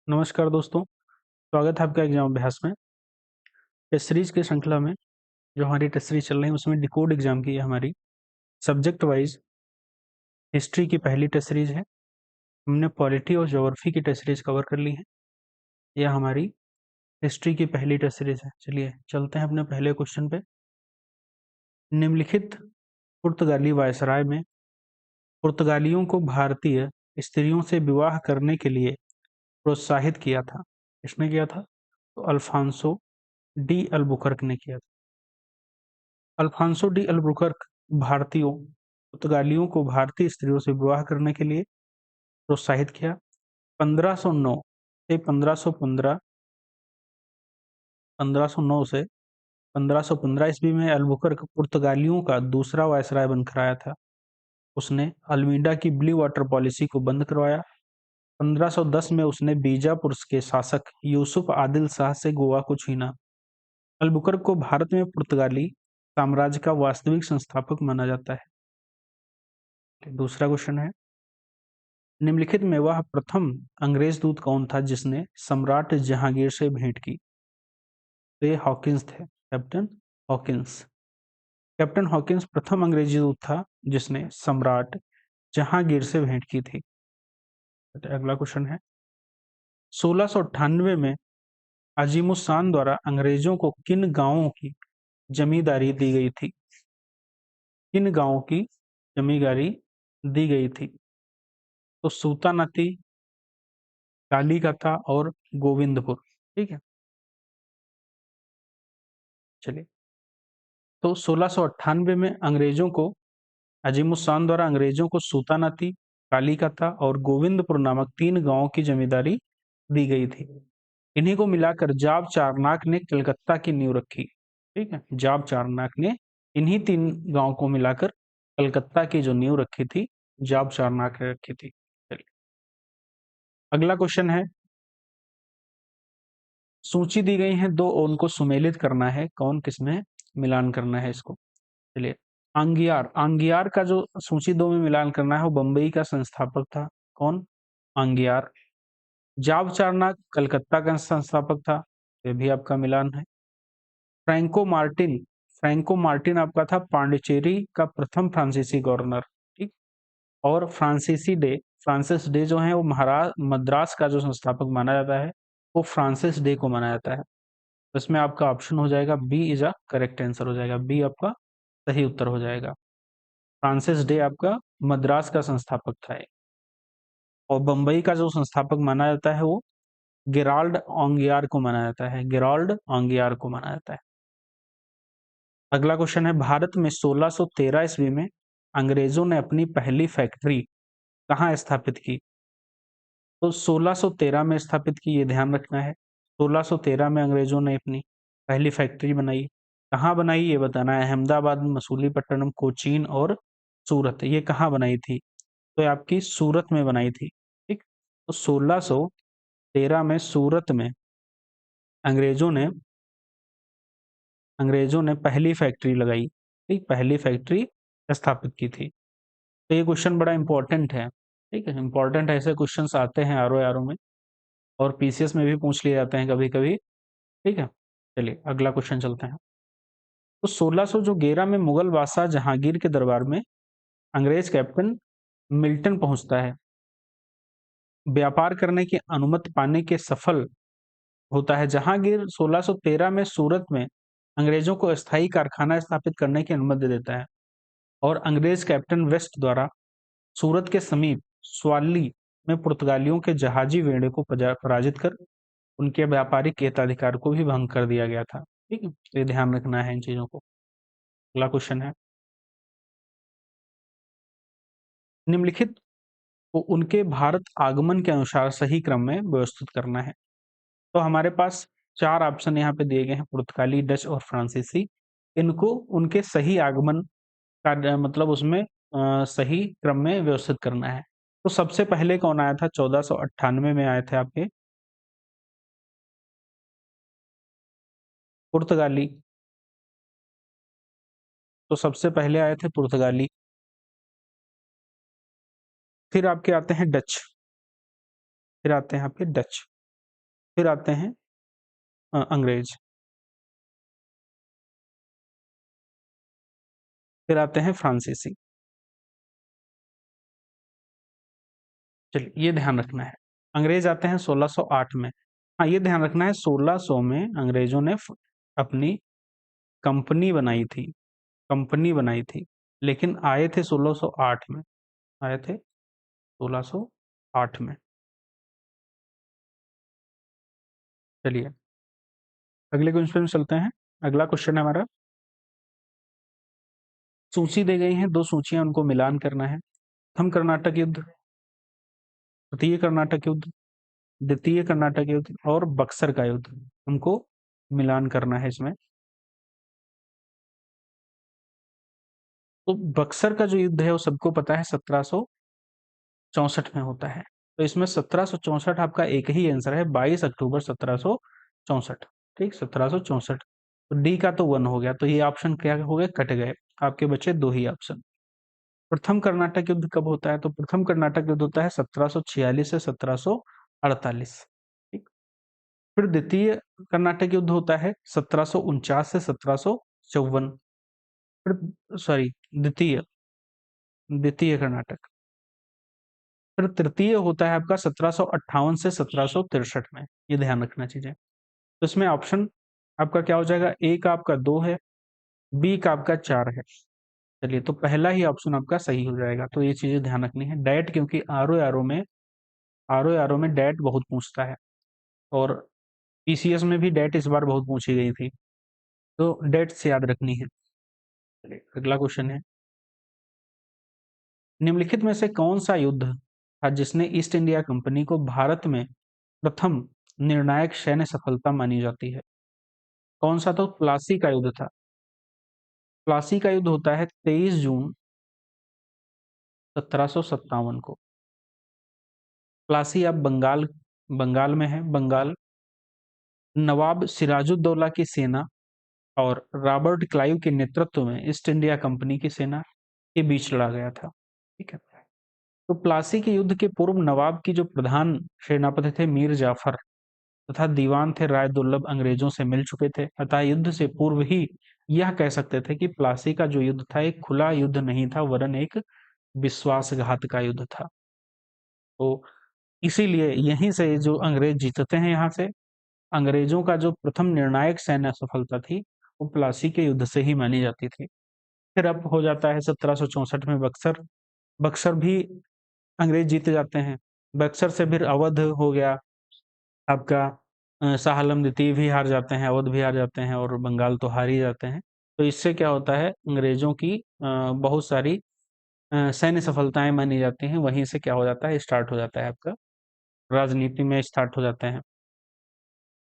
नमस्कार दोस्तों, स्वागत है आपका एग्जाम अभ्यास में। टेस्ट सीरीज की श्रृंखला में जो हमारी टेस्ट सीरीज चल रही है उसमें डिकोड एग्जाम की है हमारी सब्जेक्ट वाइज हिस्ट्री की पहली टेस्ट सीरीज है। हमने पॉलिटी और ज्योग्राफी की टेस्ट सीरीज कवर कर ली है। यह हमारी हिस्ट्री की पहली टेस्ट सीरीज है। चलिए चलते हैं अपने पहले क्वेश्चन पे। निम्नलिखित पुर्तगाली वायसराय में पुर्तगालियों को भारतीय स्त्रियों से विवाह करने के लिए प्रोत्साहित किया था। किसने किया था? तो अल्फांसो डी अल्बुकर्क ने किया था। अल्फांसो डी अल्बुकर्क पुर्तगालियों को भारतीय स्त्रियों से विवाह करने के लिए प्रोत्साहित किया। 1509 से 1515 1509 से 1515 ईस्वी में अल्बुकर्क पुर्तगालियों का दूसरा वायसराय बनकर आया था। उसने अल्मीडा की ब्लू वाटर पॉलिसी को बंद करवाया। 1510 में उसने बीजापुर के शासक यूसुफ आदिल शाह से गोवा को छीना। अल्बुकर्क को भारत में पुर्तगाली साम्राज्य का वास्तविक संस्थापक माना जाता है। दूसरा क्वेश्चन है, निम्नलिखित में वह प्रथम अंग्रेज दूत कौन था जिसने सम्राट जहांगीर से भेंट की? तो ये हॉकिंस थे, कैप्टन हॉकिंस। कैप्टन हॉकिंस प्रथम अंग्रेजी दूत था जिसने सम्राट जहांगीर से भेंट की थी। अगला क्वेश्चन है, 1698 में अजीमुस्तान द्वारा अंग्रेजों को किन गांवों की जमींदारी दी गई थी? किन गांवों की जमींदारी दी गई थी? तो सूतानती, कालीकता और गोविंदपुर। ठीक है, चलिए। तो 1698 में अंग्रेजों को अजीमुस्तान द्वारा अंग्रेजों को सूतानती, कालीकता और गोविंदपुर नामक 3 गांवों की जमींदारी दी गई थी। इन्हीं को मिलाकर जाब चारनाक ने कलकत्ता की नींव रखी। ठीक है, जाब चारनाक ने इन्हीं 3 गांवों को मिलाकर कलकत्ता की जो नींव रखी थी, जाब चारनाक ने रखी थी। चलिए अगला क्वेश्चन है, सूची दी गई है दो, उनको सुमेलित करना है, कौन किसमें मिलान करना है इसको। चलिए, आंगियार, आंगियार का जो सूची 2 में मिलान करना है वो बंबई का संस्थापक था। कौन? आंगियार। जाब चारनाक कलकत्ता का संस्थापक था, ये भी आपका मिलान है। फ्रैंको मार्टिन, फ्रैंको मार्टिन आपका था पांडिचेरी का प्रथम फ्रांसीसी गवर्नर। ठीक। और फ्रांसिस डे जो है वो मद्रास का जो संस्थापक माना जाता है वो फ्रांसिस डे को माना जाता है। तो इसमें आपका ऑप्शन हो जाएगा B is a correct answer हो जाएगा, बी आपका सही उत्तर हो जाएगा। फ्रांसिस डे आपका मद्रास का संस्थापक था। और बंबई का जो संस्थापक माना जाता है वो गेराल्ड ऑंगियार को माना जाता है, गेराल्ड ऑंगियार को माना जाता है। अगला क्वेश्चन है, भारत में 1613 ईस्वी में अंग्रेजों ने अपनी पहली फैक्ट्री कहाँ स्थापित की? तो 1613 में स्थापित की, ये ध्यान रखना है। 1613 में अंग्रेजों ने अपनी पहली फैक्ट्री बनाई। कहाँ बनाई ये बताना है। अहमदाबाद, मसूलीपट्टनम, कोचीन और सूरत, ये कहाँ बनाई थी? तो ये आपकी सूरत में बनाई थी। ठीक। तो 1613 में सूरत में अंग्रेजों ने पहली फैक्ट्री लगाई। ठीक, पहली फैक्ट्री स्थापित की थी। तो ये क्वेश्चन बड़ा इंपॉर्टेंट है। ठीक है, इंपॉर्टेंट ऐसे क्वेश्चंस आते हैं आर में, और पीसीएस में भी पूछ लिए जाते हैं कभी कभी। ठीक है, चलिए अगला क्वेश्चन चलते हैं। तो 1611 में मुगल बादशाह जहांगीर के दरबार में अंग्रेज कैप्टन मिल्टन पहुंचता है। व्यापार करने की अनुमति पाने के सफल होता है। जहांगीर 1613 में सूरत में अंग्रेजों को अस्थायी कारखाना स्थापित करने की अनुमति दे देता है, और अंग्रेज कैप्टन वेस्ट द्वारा सूरत के समीप स्वाली में पुर्तगालियों के जहाजी बेड़े को पराजित कर उनके व्यापारिक हिताधिकार को भी भंग कर दिया गया था। ठीक है, तो ये ध्यान रखना है इन चीजों को। अगला क्वेश्चन है, निम्नलिखित को उनके भारत आगमन के अनुसार सही क्रम में व्यवस्थित करना है। तो हमारे पास 4 ऑप्शन यहाँ पे दिए गए हैं, पुर्तगाली, डच और फ्रांसीसी। इनको उनके सही आगमन का मतलब उसमें सही क्रम में व्यवस्थित करना है। तो सबसे पहले कौन आया था? 1498 में आए थे आपके पुर्तगाली। तो सबसे पहले आए थे पुर्तगाली। फिर आपके आते हैं डच, फिर आते हैं आपके डच। फिर आते हैं अंग्रेज, फिर आते हैं फ्रांसीसी। चलिए ये ध्यान रखना है। अंग्रेज आते हैं 1608 में। हाँ, ये ध्यान रखना है 1600 में अंग्रेजों ने अपनी कंपनी बनाई थी, कंपनी बनाई थी, लेकिन आए थे 1608 में, आए थे 1608 में। चलिए अगले क्वेश्चन में चलते हैं। अगला क्वेश्चन है हमारा, सूची दी गई है, दो सूचियां, उनको मिलान करना है। प्रथम कर्नाटक युद्ध, तृतीय कर्नाटक युद्ध, द्वितीय कर्नाटक युद्ध और बक्सर का युद्ध, हमको मिलान करना है इसमें। तो बक्सर का जो युद्ध है वो सबको पता है 1764 में होता है। तो इसमें 1764 आपका एक ही आंसर है, 22 अक्टूबर 1764। ठीक, 1764। तो डी का तो 1 हो गया, तो ये ऑप्शन क्या हो गए, कट गए। आपके बचे दो ही ऑप्शन। प्रथम कर्नाटक युद्ध कब होता है, तो प्रथम कर्नाटक युद्ध होता है 1746 से 1748। ठीक। फिर द्वितीय कर्नाटक युद्ध होता है 1749 से 1754। फिर सॉरी, द्वितीय द्वितीय कर्नाटक। फिर तृतीय होता है आपका 1758 से 1763 में। ये ध्यान रखना चीजें। तो इसमें ऑप्शन आपका क्या हो जाएगा, ए का आपका 2 है, बी का आपका 4 है। चलिए, तो पहला ही ऑप्शन आपका सही हो जाएगा। तो ये चीजें ध्यान रखनी है। डैट, क्योंकि आर ओ आर ओ में डैट बहुत पूछता है, और पीसीएस में भी डैट इस बार बहुत पूछी गई थी, तो डैट से याद रखनी है। चलिए अगला क्वेश्चन है, निम्नलिखित में से कौन सा युद्ध था जिसने ईस्ट इंडिया कंपनी को भारत में प्रथम निर्णायक सैन्य सफलता मानी जाती है? कौन सा? तो प्लासी का युद्ध था। प्लासी का युद्ध होता है 23 जून 1757 को। प्लासी अब बंगाल, बंगाल में है, बंगाल। नवाब सिराजुद्दौला की सेना और रॉबर्ट क्लाइव के नेतृत्व में ईस्ट इंडिया कंपनी की सेना के बीच लड़ा गया था। ठीक है। तो प्लासी के युद्ध के पूर्व नवाब की जो प्रधान सेनापति थे मीर जाफर तथा दीवान थे राय दुर्लभ अंग्रेजों से मिल चुके थे, अतः युद्ध से पूर्व ही यह कह सकते थे कि प्लासी का जो युद्ध था एक खुला युद्ध नहीं था, वरन एक विश्वासघात का युद्ध था। तो इसीलिए यहीं से जो अंग्रेज जीतते हैं, यहाँ से अंग्रेजों का जो प्रथम निर्णायक सैन्य सफलता थी वो प्लासी के युद्ध से ही मानी जाती थी। फिर अब हो जाता है 1764 में बक्सर। बक्सर भी अंग्रेज जीते जाते हैं। बक्सर से फिर अवध हो गया आपका, शाह आलम द्वितीय भी हार जाते हैं, अवध भी हार जाते हैं, और बंगाल तो हार ही जाते हैं। तो इससे क्या होता है, अंग्रेजों की बहुत सारी सैन्य सफलताएं मानी जाती हैं। वहीं से क्या हो जाता है, स्टार्ट हो जाता है आपका राजनीति में स्टार्ट हो जाते हैं,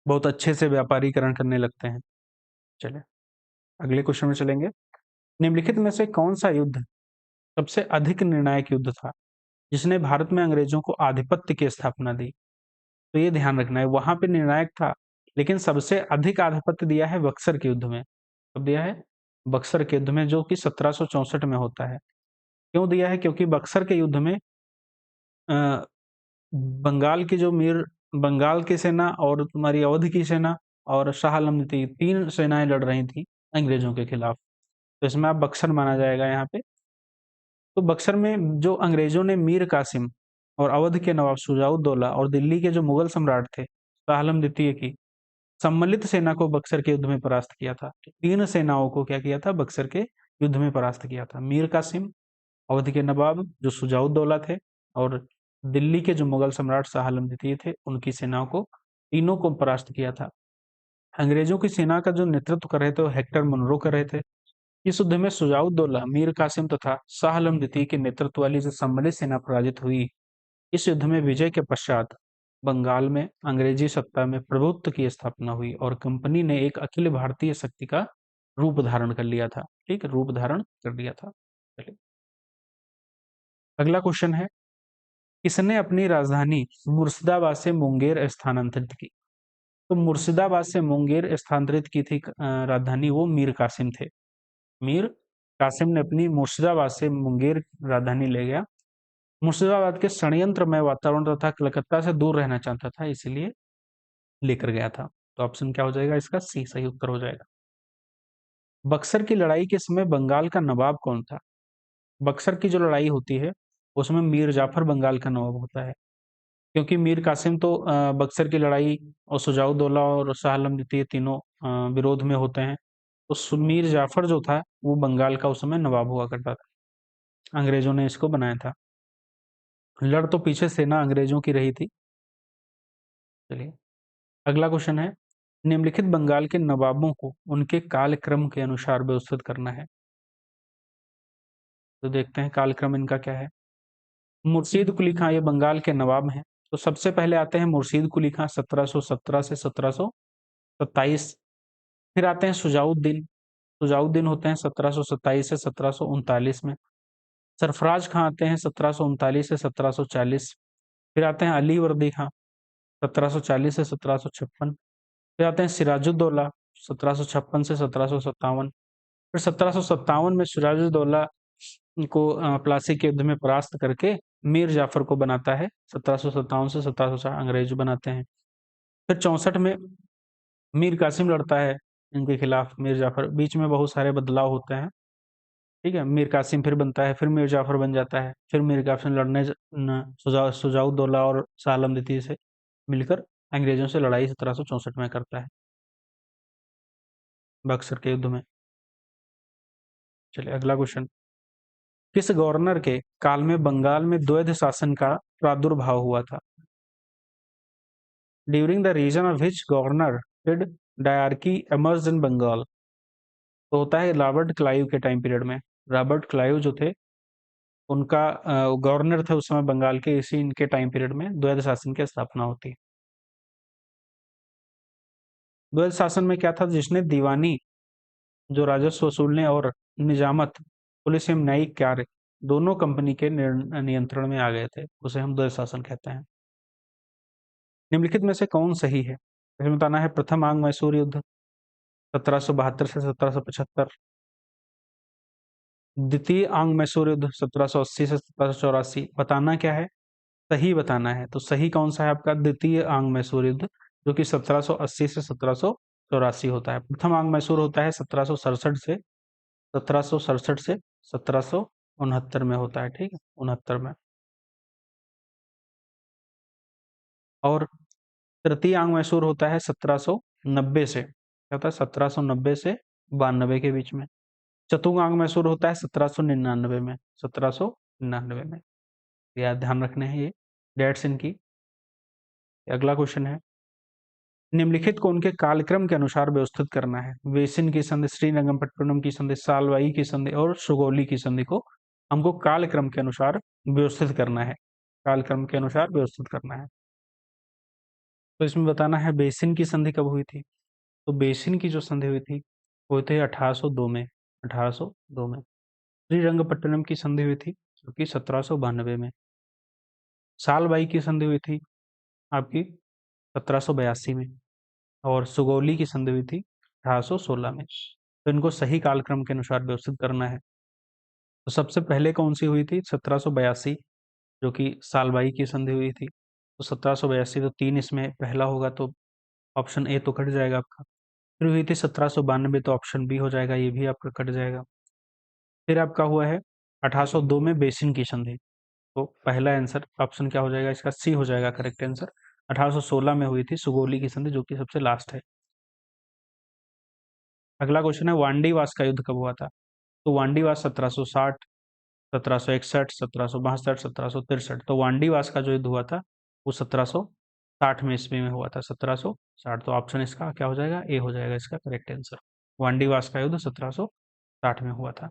बहुत अच्छे से व्यापारीकरण करने लगते हैं। चलिए अगले क्वेश्चन में चलेंगे। निम्नलिखित में से कौन सा युद्ध सबसे अधिक निर्णायक युद्ध था जिसने भारत में अंग्रेजों को आधिपत्य की स्थापना दी? तो ये ध्यान रखना है, वहां पे निर्णायक था, लेकिन सबसे अधिक आधिपत्य दिया है बक्सर के युद्ध में। कब दिया है? बक्सर के युद्ध में, जो कि 1764 में होता है। क्यों दिया है? क्योंकि बक्सर के युद्ध में अ, बंगाल की जो मीर बंगाल की सेना और तुम्हारी अवध की सेना और शाह आलम थी, तीन सेनाएं लड़ रही थी अंग्रेजों के खिलाफ। तो इसमें आप बक्सर माना जाएगा यहाँ पे। तो बक्सर में जो अंग्रेजों ने मीर कासिम और अवध के नवाब शुजाउद्दौला और दिल्ली के जो मुगल सम्राट थे शाह आलम द्वितीय की सम्मिलित सेना को बक्सर के युद्ध में परास्त किया था। तीन सेनाओं को क्या किया था, बक्सर के युद्ध में परास्त किया था। मीर कासिम, अवध के नवाब जो शुजाउद्दौला थे, और दिल्ली के जो मुगल सम्राट शाह आलम द्वितीय थे, उनकी सेनाओं को, तीनों को परास्त किया था। अंग्रेजों की सेना का जो नेतृत्व कर रहे थे वो हेक्टर मुनरो कर रहे थे। इस युद्ध में शुजाउद्दौला, मीर कासिम तथा शाह आलम द्वितीय के नेतृत्व वाली जो सम्मिलित सेना पराजित हुई। इस युद्ध में विजय के पश्चात बंगाल में अंग्रेजी सत्ता में प्रभुत्व की स्थापना हुई और कंपनी ने एक अखिल भारतीय शक्ति का रूप धारण कर लिया था। ठीक, रूप धारण कर लिया था। चलिए अगला क्वेश्चन है, किसने अपनी राजधानी मुर्शिदाबाद से मुंगेर स्थानांतरित की? तो मुर्शिदाबाद से मुंगेर स्थानांतरित की थी राजधानी, वो मीर कासिम थे। मीर कासिम ने अपनी मुर्शिदाबाद से मुंगेर राजधानी ले गया। मुर्शिदाबाद के षड्यंत्रमय वातावरण तथा कलकत्ता से दूर रहना चाहता था, इसलिए लेकर गया था। तो ऑप्शन क्या हो जाएगा इसका? सी सही उत्तर हो जाएगा। बक्सर की लड़ाई के समय बंगाल का नवाब कौन था? बक्सर की जो लड़ाई होती है उसमें मीर जाफर बंगाल का नवाब होता है, क्योंकि मीर कासिम तो बक्सर की लड़ाई और सुजाउद्दौला और शाह आलम द्वितीय तीनों विरोध में होते हैं। तो मीर जाफर जो था वो बंगाल का उस समय नवाब हुआ करता था। अंग्रेजों ने इसको बनाया था। लड़ तो पीछे सेना अंग्रेजों की रही थी। चलिए अगला क्वेश्चन है, निम्नलिखित बंगाल के नवाबों को उनके कालक्रम के अनुसार व्यवस्थित करना है। तो देखते हैं कालक्रम इनका क्या है। मुर्शीद कुली खां ये बंगाल के नवाब हैं। तो सबसे पहले आते हैं मुर्शीद कुली खां 1717 से 1727। फिर आते हैं सुजाउद्दीन। सुजाउद्दीन होते हैं 1727 से 1739 में। सरफराज खां आते हैं 1739 से 1740। फिर आते हैं अली वर्दी खां 1740 से 1756। फिर आते हैं सिराजुद्दौला 1756 से 1757। फिर 1757 में सिराजुद्दौला को प्लासी के युद्ध में परास्त करके मीर जाफर को बनाता है। 1757 से 1704 अंग्रेज बनाते हैं। फिर 64 में मीर कासिम लड़ता है इनके खिलाफ, मीर जाफर। बीच में बहुत सारे बदलाव होते हैं, ठीक है। मीर कासिम फिर बनता है, फिर मीर जाफर बन जाता है, फिर मीर कासिम लड़ने सुजाउद्दौला और शाह आलम द्वितीय से मिलकर अंग्रेजों से लड़ाई 1764 में करता है, बक्सर के युद्ध में। चलिए अगला क्वेश्चन, किस गवर्नर के काल में बंगाल में द्वैध शासन का प्रादुर्भाव हुआ था? During the reason of which governor did डायarchy emerged इन बंगाल? तो होता है रॉबर्ट क्लाइव के टाइम पीरियड में। रॉबर्ट क्लाइव जो थे उनका गवर्नर थे उस समय बंगाल के, इसी इनके टाइम पीरियड में द्वैध शासन की स्थापना होती है। द्वैध शासन में क्या था? जिसने दीवानी जो राजस्व वसूलने और निजामत पुलिस एवं न्यायिक कार्य दोनों कंपनी के नियंत्रण में आ गए थे, उसे हम द्वैध शासन कहते हैं। निम्नलिखित में से कौन सही है? इसमें बताना है प्रथम आंग मैसूर युद्ध 1772 से 1775, द्वितीय आंग मैसूर युद्ध 1780 से 1784। बताना क्या है? सही बताना है। तो सही कौन सा है आपका? द्वितीय आंग मैसूर युद्ध, जो कि 1780 से 1784 होता है। प्रथम आंग मैसूर होता है 1767 से 1769 में होता है, ठीक है, 69 में। और तृतीय आंग मैसूर होता है 1790 से, क्या होता है, 1790 से 92 के बीच में। चतुर्थ आंग मैसूर होता है 1799 में, 1799 में। याद ध्यान रखने हैं ये डेट्स इनकी। अगला क्वेश्चन है, निम्नलिखित को उनके कालक्रम के अनुसार व्यवस्थित करना है। वेसिन की संधि, श्रीरंगपट्टनम की संधि, सालवाई की संधि और सुगौली की संधि को हमको कालक्रम के अनुसार व्यवस्थित करना है। कालक्रम के अनुसार व्यवस्थित करना है। तो इसमें बताना है बेसिन की संधि कब हुई थी। तो बेसिन की जो संधि हुई थी वो हुई थी 1802 में, 1802 में। श्रीरंगपट्टनम की संधि हुई थी जो कि 1792 में। सालबाई की संधि हुई थी आपकी 1782 में। और सुगौली की संधि हुई थी 1816 में। तो इनको सही कालक्रम के अनुसार व्यवस्थित करना है। तो सबसे पहले कौन सी हुई थी? 1782, जो कि सालबाई की संधि हुई थी। तो 1782 तो 3 इसमें पहला होगा, तो ऑप्शन ए तो कट जाएगा आपका। फिर हुई थी 1792, तो ऑप्शन बी हो जाएगा, ये भी आपका कट जाएगा। फिर आपका हुआ है 1802 में बेसिन की संधि। तो पहला आंसर ऑप्शन क्या हो जाएगा इसका? सी हो जाएगा करेक्ट आंसर। 1816 में हुई थी सुगौली की संधि, जो कि सबसे लास्ट है। अगला क्वेश्चन है, वांडीवास का युद्ध कब हुआ था? तो वांडीवास 1760, 1761, 1762, 1763। तो वांडीवास का जो युद्ध हुआ था वो 1760 में ईस्वी में हुआ था, 1760। तो ऑप्शन इसका क्या हो जाएगा? ए हो जाएगा इसका करेक्ट आंसर। वांडीवास का युद्ध 1760 में हुआ था।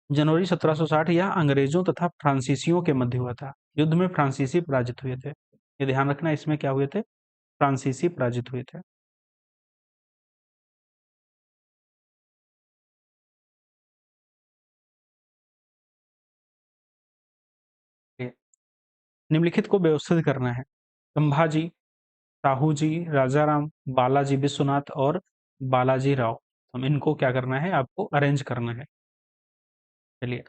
जनवरी 1760 यह अंग्रेजों तथा फ्रांसीसियों के मध्य हुआ था। युद्ध में फ्रांसीसी पराजित हुए थे। ये ध्यान रखना, इसमें क्या हुए थे? फ्रांसीसी पराजित हुए थे। निम्नलिखित को व्यवस्थित करना है। संभाजी, साहू जी, राजाराम, बालाजी विश्वनाथ और बालाजी राव। हम इनको क्या करना है? आपको अरेंज करना है। चलिए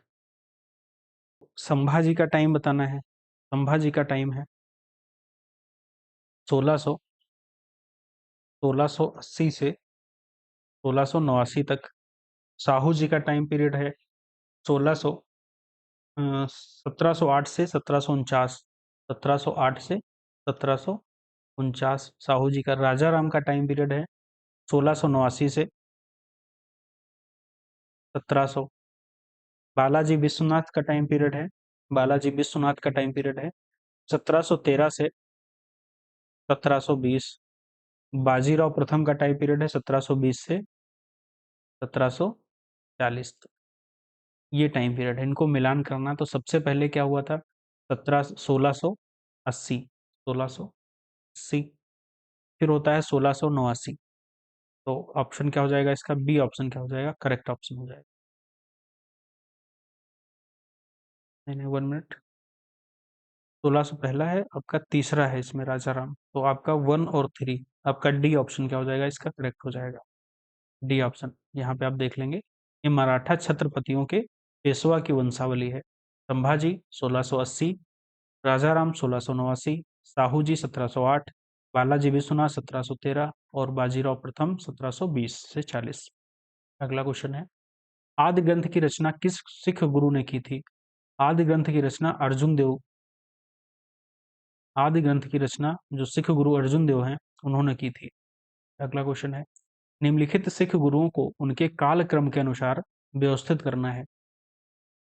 संभाजी का टाइम बताना है। संभाजी का टाइम है 1600 1680 से 1689 तक। साहू जी का टाइम पीरियड है 1600 1708 से 1749। 1708 से 1749 साहू जी का। राजा राम का टाइम पीरियड है 1689 से 1700। बालाजी विश्वनाथ का टाइम पीरियड है, बालाजी विश्वनाथ का टाइम पीरियड है 1713 से 1720। बाजीराव प्रथम का टाइम पीरियड है 1720 से 1740 तक। ये टाइम पीरियड है, इनको मिलान करना। तो सबसे पहले क्या हुआ था? 1680, 1680। फिर होता है 1689। तो ऑप्शन क्या हो जाएगा इसका? बी ऑप्शन क्या हो जाएगा? करेक्ट ऑप्शन हो जाएगा। नहीं नहीं, 1 मिनट। 1600 पहला है, आपका तीसरा है इसमें राजा राम। तो आपका 1 और 3, आपका डी ऑप्शन क्या हो जाएगा इसका? करेक्ट हो जाएगा डी ऑप्शन। यहाँ पे आप देख लेंगे, ये मराठा छत्रपतियों के पेशवा की वंशावली है। संभाजी 1680, राजा राम 1689, साहू जी 1708, बालाजी विश्वनाथ 1713 और बाजीराव प्रथम 1720 से 40। अगला क्वेश्चन है, आदि ग्रंथ की रचना किस सिख गुरु ने की थी? आदि ग्रंथ की रचना अर्जुन देव, आदि ग्रंथ की रचना जो सिख गुरु अर्जुन देव हैं उन्होंने की थी। अगला क्वेश्चन है, निम्नलिखित सिख गुरुओं को उनके काल क्रम के अनुसार व्यवस्थित करना है।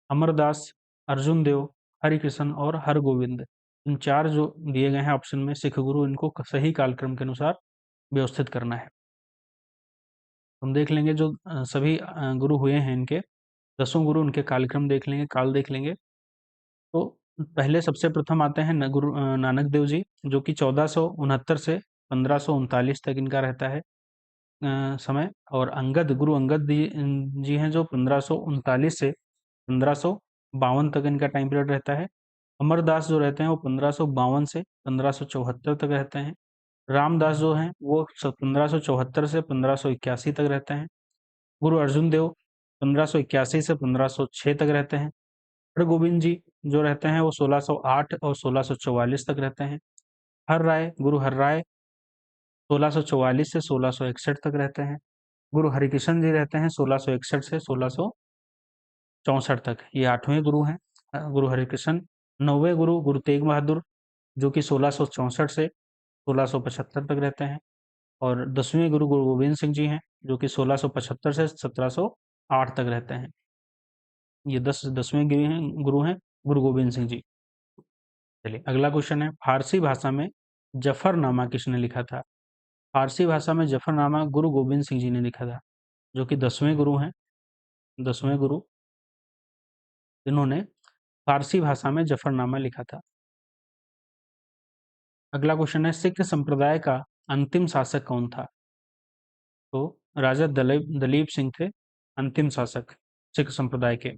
अमरदास, अर्जुन देव, हरिकृष्ण और हरगोविंद। इन चार जो दिए गए हैं ऑप्शन में सिख गुरु, इनको सही कालक्रम के अनुसार व्यवस्थित करना है। हम देख लेंगे जो सभी गुरु हुए हैं इनके, 10 गुरु, उनके कालक्रम देख लेंगे, काल देख लेंगे। तो पहले सबसे प्रथम आते हैं नानक देव जी, जो कि 1469 से 1539 तक इनका रहता है समय। और गुरु अंगद जी हैं, जो 1539 से 1552 तक इनका टाइम पीरियड रहता है। अमरदास जो रहते हैं वो 1552 से 1574 तक रहते हैं। रामदास जो हैं वो 1574 से 1581 तक रहते हैं। गुरु अर्जुन देव 1581 से 1506 तक रहते हैं। हरगोविंद जी जो रहते हैं वो 1608 और 1644 तक रहते हैं। गुरु हर राय 1644 से 1661 तक रहते हैं। गुरु हरिकृष्ण जी रहते हैं 1661 से 1664 तक। ये 8वें गुरु हैं गुरु हरिकृष्ण। 9वें गुरु गुरु तेग बहादुर, जो कि 1664 से 1675 तक रहते हैं। और 10वें गुरु गुरु गोविंद सिंह जी हैं, जो कि 1675 से 1708 तक रहते हैं। ये 10वें गुरु हैं गुरु गोविंद सिंह जी। चलिए अगला क्वेश्चन है, फारसी भाषा में जफरनामा किसने लिखा था? फारसी भाषा में जफरनामा गुरु गोविंद सिंह जी ने लिखा था, जो कि 10वें गुरु हैं। 10वें गुरु, इन्होंने फारसी भाषा में जफरनामा लिखा था। अगला क्वेश्चन है, सिख संप्रदाय का अंतिम शासक कौन था? तो राजा दलीप सिंह थे अंतिम शासक सिख संप्रदाय के।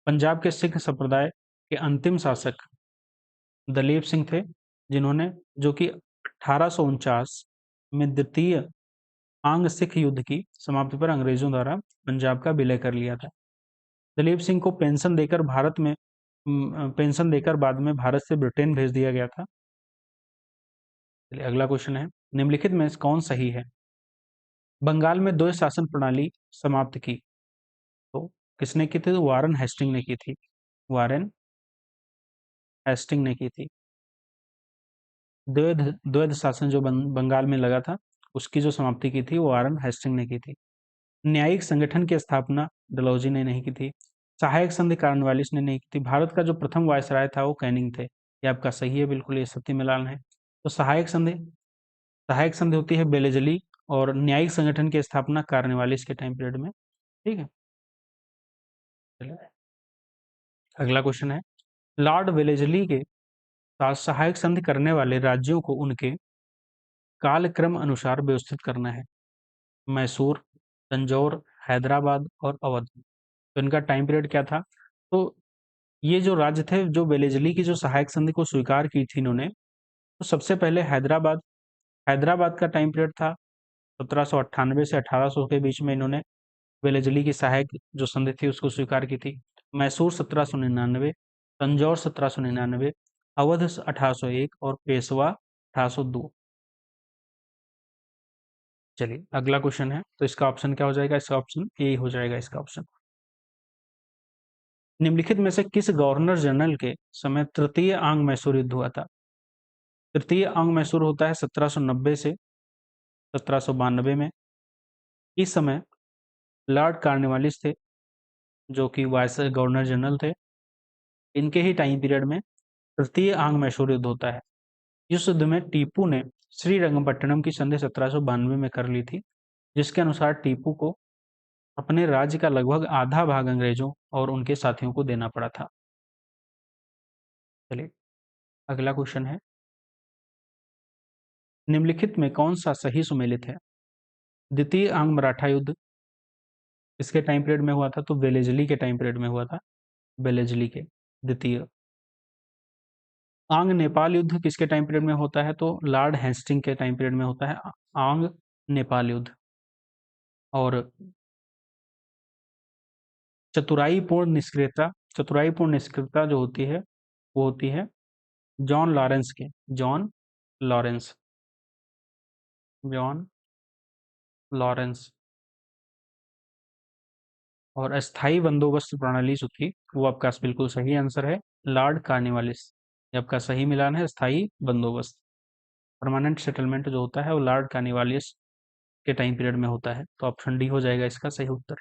पंजाब के सिख संप्रदाय के अंतिम शासक दलीप सिंह थे, जिन्होंने, जो कि 1849 में द्वितीय आंग सिख युद्ध की समाप्ति पर अंग्रेजों द्वारा पंजाब का विलय कर लिया था। दलीप सिंह को पेंशन देकर बाद में भारत से ब्रिटेन भेज दिया गया था। चलिए अगला क्वेश्चन है, निम्नलिखित में कौन सही है? बंगाल में द्वैध शासन प्रणाली समाप्त की, तो किसने की थी? तो वारन हेस्टिंग ने की थी। वारेन हेस्टिंग ने की थी। द्वैध शासन जो बंगाल में लगा था, उसकी जो समाप्ति की थी वो वारन हेस्टिंग ने की थी। न्यायिक संगठन की स्थापना डलहौजी ने नहीं की थी। सहायक संधि कॉर्नवालिस ने नहीं की थी। भारत का जो प्रथम वायसराय था वो कैनिंग थे। ये आपका सही है, बिल्कुल ये सत्य मिलान है। तो सहायक संधि होती है बेलेजली, और न्यायिक संगठन की स्थापना कॉर्नवालिस के टाइम पीरियड में। ठीक है, चलिए अगला क्वेश्चन है, लॉर्ड वेलेजली के साथ सहायक संधि करने वाले राज्यों को उनके कालक्रम अनुसार व्यवस्थित करना है। मैसूर, तंजौर, हैदराबाद और अवध। तो इनका टाइम पीरियड क्या था? तो ये जो राज्य थे, जो वेलेजली की जो सहायक संधि को स्वीकार की थी इन्होंने, तो सबसे पहले हैदराबाद का टाइम पीरियड था 1798 से 1800 के बीच में इन्होंने वेलेजली की सहायक जो संधि थी उसको स्वीकार की थी। मैसूर 1799, तंजौर 1799, अवध 1801 और पेशवा 1802। चलिए अगला क्वेश्चन है, तो इसका ऑप्शन क्या हो जाएगा? इसका ऑप्शन ए हो जाएगा इसका ऑप्शन। निम्नलिखित में से किस गवर्नर जनरल के समय तृतीय आंग मैसूर युद्ध हुआ था? तृतीय आंग मैसूर होता है 1790 से 1792 में। इस समय लॉर्ड कॉर्नवालिस थे, जो कि वाइस गवर्नर जनरल थे। इनके ही टाइम पीरियड में तृतीय आंग मैसूर युद्ध होता है। इस युद्ध में टीपू ने श्रीरंगपट्टनम की संधि 1792 में कर ली थी, जिसके अनुसार टीपू को अपने राज्य का लगभग आधा भाग अंग्रेजों और उनके साथियों को देना पड़ा था। चलिए अगला क्वेश्चन है, निम्नलिखित में कौन सा सही सुमेलित है? द्वितीय आंग मराठा युद्ध इसके टाइम पीरियड में हुआ था, तो वेलेजली के टाइम पीरियड में हुआ था, वेलेजली के द्वितीय। आंग नेपाल युद्ध किसके टाइम पीरियड में होता है? तो लॉर्ड हेस्टिंग के टाइम पीरियड में होता है आंग नेपाल युद्ध। और चतुराईपूर्ण निष्क्रियता जो होती है वो होती है जॉन लॉरेंस के, लॉरेंस जॉन लॉरेंस। और अस्थाई बंदोबस्त प्रणाली जो थी वो आपका बिल्कुल सही आंसर है, लॉर्ड कार्निवालिस। ये आपका सही मिलान है, अस्थाई बंदोबस्त। परमानेंट सेटलमेंट जो होता है वो लॉर्ड कार्निवालिस के टाइम पीरियड में होता है, तो ऑप्शन डी हो जाएगा इसका सही उत्तर।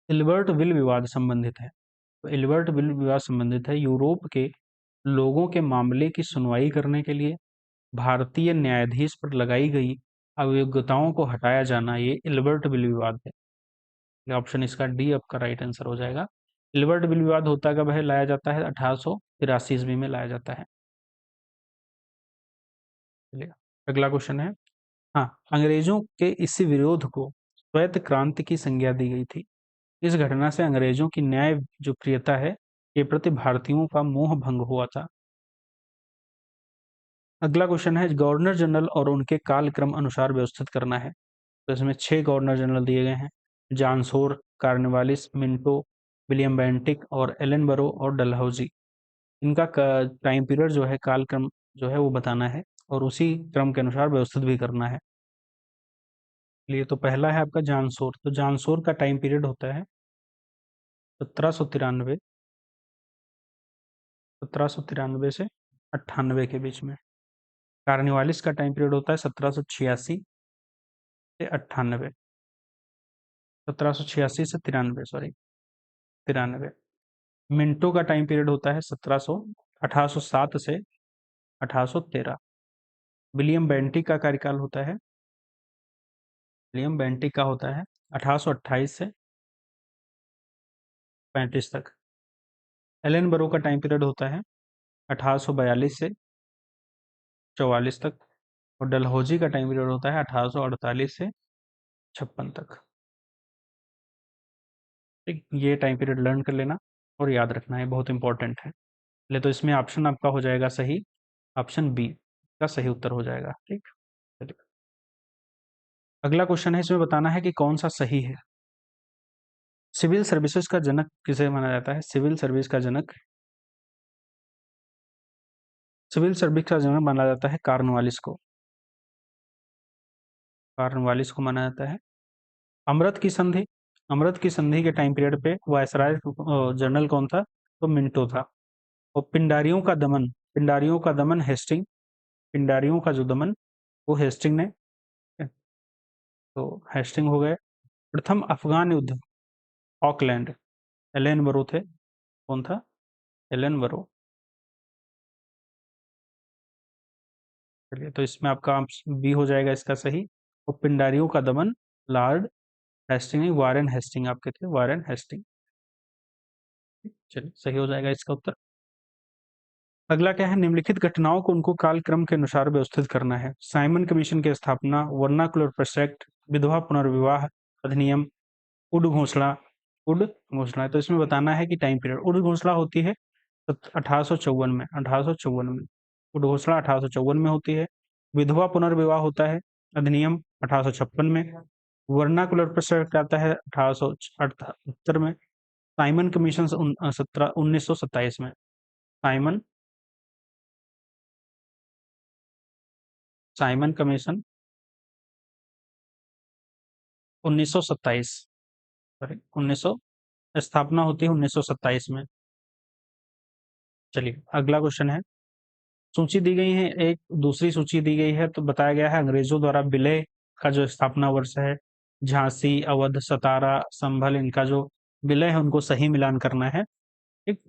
इल्बर्ट विल विवाद संबंधित है, तो इल्बर्ट विल विवाद संबंधित है यूरोप के लोगों के मामले की सुनवाई करने के लिए भारतीय न्यायाधीश पर लगाई गई अवयोग्यताओं को हटाया जाना, ये इल्बर्ट विल विवाद है। ऑप्शन इसका डी आपका राइट आंसर हो जाएगा। इल्बर्ट विल विवाद होता कब है? लाया जाता है 1883 ईस्वी में लाया जाता है। चलिए अगला क्वेश्चन है, हाँ, अंग्रेजों के इस विरोध को श्वेत क्रांति की संज्ञा दी गई थी। इस घटना से अंग्रेजों की न्याय जो प्रियता है के प्रति भारतीयों का मोह भंग हुआ था। अगला क्वेश्चन है, गवर्नर जनरल और उनके कालक्रम अनुसार व्यवस्थित करना है। तो इसमें 6 गवर्नर जनरल दिए गए हैं, जानसोर, कार्नवालिस, मिंटो, विलियम बेंटिक और एलन बरो और डलहौजी। इनका टाइम पीरियड जो है, कालक्रम जो है वो बताना है और उसी क्रम के अनुसार व्यवस्थित भी करना है। लिए तो पहला है आपका जानसोर, तो जानसोर का टाइम पीरियड होता है 1793 से 98 के बीच में। कार्निवालिस का टाइम पीरियड होता है 1786 से 98, 1786 से 93, सॉरी 93। मिंटो का टाइम पीरियड होता है 1807 से 1813। विलियम बेंटिक का कार्यकाल होता है, विलियम बेंटिक का होता है 1828 से 35 तक। एलन बरो का टाइम पीरियड होता है 1842 से 44 तक। और डलहौजी का टाइम पीरियड होता है 1848 से 56 तक। ठीक, ये टाइम पीरियड लर्न कर लेना और याद रखना है, बहुत इंपॉर्टेंट है। ले तो इसमें ऑप्शन आपका हो जाएगा सही, ऑप्शन बी का सही उत्तर हो जाएगा। ठीक, चलिए अगला क्वेश्चन है, इसमें बताना है कि कौन सा सही है। सिविल सर्विसेज का जनक किसे माना जाता है? सिविल सर्विस का जनक माना जाता है कार्नवालिस को, माना जाता है। अमृत की संधि, अमृत की संधि के टाइम पीरियड पे वायसराय जनरल कौन था? तो मिंटो था। और पिंडारियों का दमन हेस्टिंग, पिंडारियों का जो दमन वो हेस्टिंग ने, तो हेस्टिंग हो गए। प्रथम अफगान युद्ध ऑकलैंड, एलन बरो थे। कौन था? एलन बरो। चलिए तो इसमें आपका बी हो जाएगा इसका सही। और पिंडारियों का दमन लॉर्ड हेस्टिंग नहीं, वारेन हेस्टिंग आपके थे, वारेन हेस्टिंग। चलिए सही हो जाएगा इसका उत्तर। अगला क्या है, निम्नलिखित घटनाओं को उनको कालक्रम के अनुसार व्यवस्थित करना है। साइमन कमीशन की स्थापना, वर्नाकुलर प्रोजेक्ट, विधवा पुनर्विवाह अधिनियम, उड घोषणा। उड घोषणा है, तो इसमें बताना है कि टाइम पीरियड। उड घोषणा होती है 1854 में, 1854 में उड घोषणा 1854 में होती है। विधवा पुनर्विवाह होता है अधिनियम 1856 में। वर्नाकुलर प्रोजेक्ट आता है 1878 में। साइमन कमीशन 1927 में। साइमन साइमन कमीशन 1927, सॉरी 1900, स्थापना होती है 1927 में। चलिए अगला क्वेश्चन है, सूची दी गई है, एक दूसरी सूची दी गई है, तो बताया गया है अंग्रेजों द्वारा विलय का जो स्थापना वर्ष है, झांसी, अवध, सतारा, संभल, इनका जो विलय है उनको सही मिलान करना है। ठीक,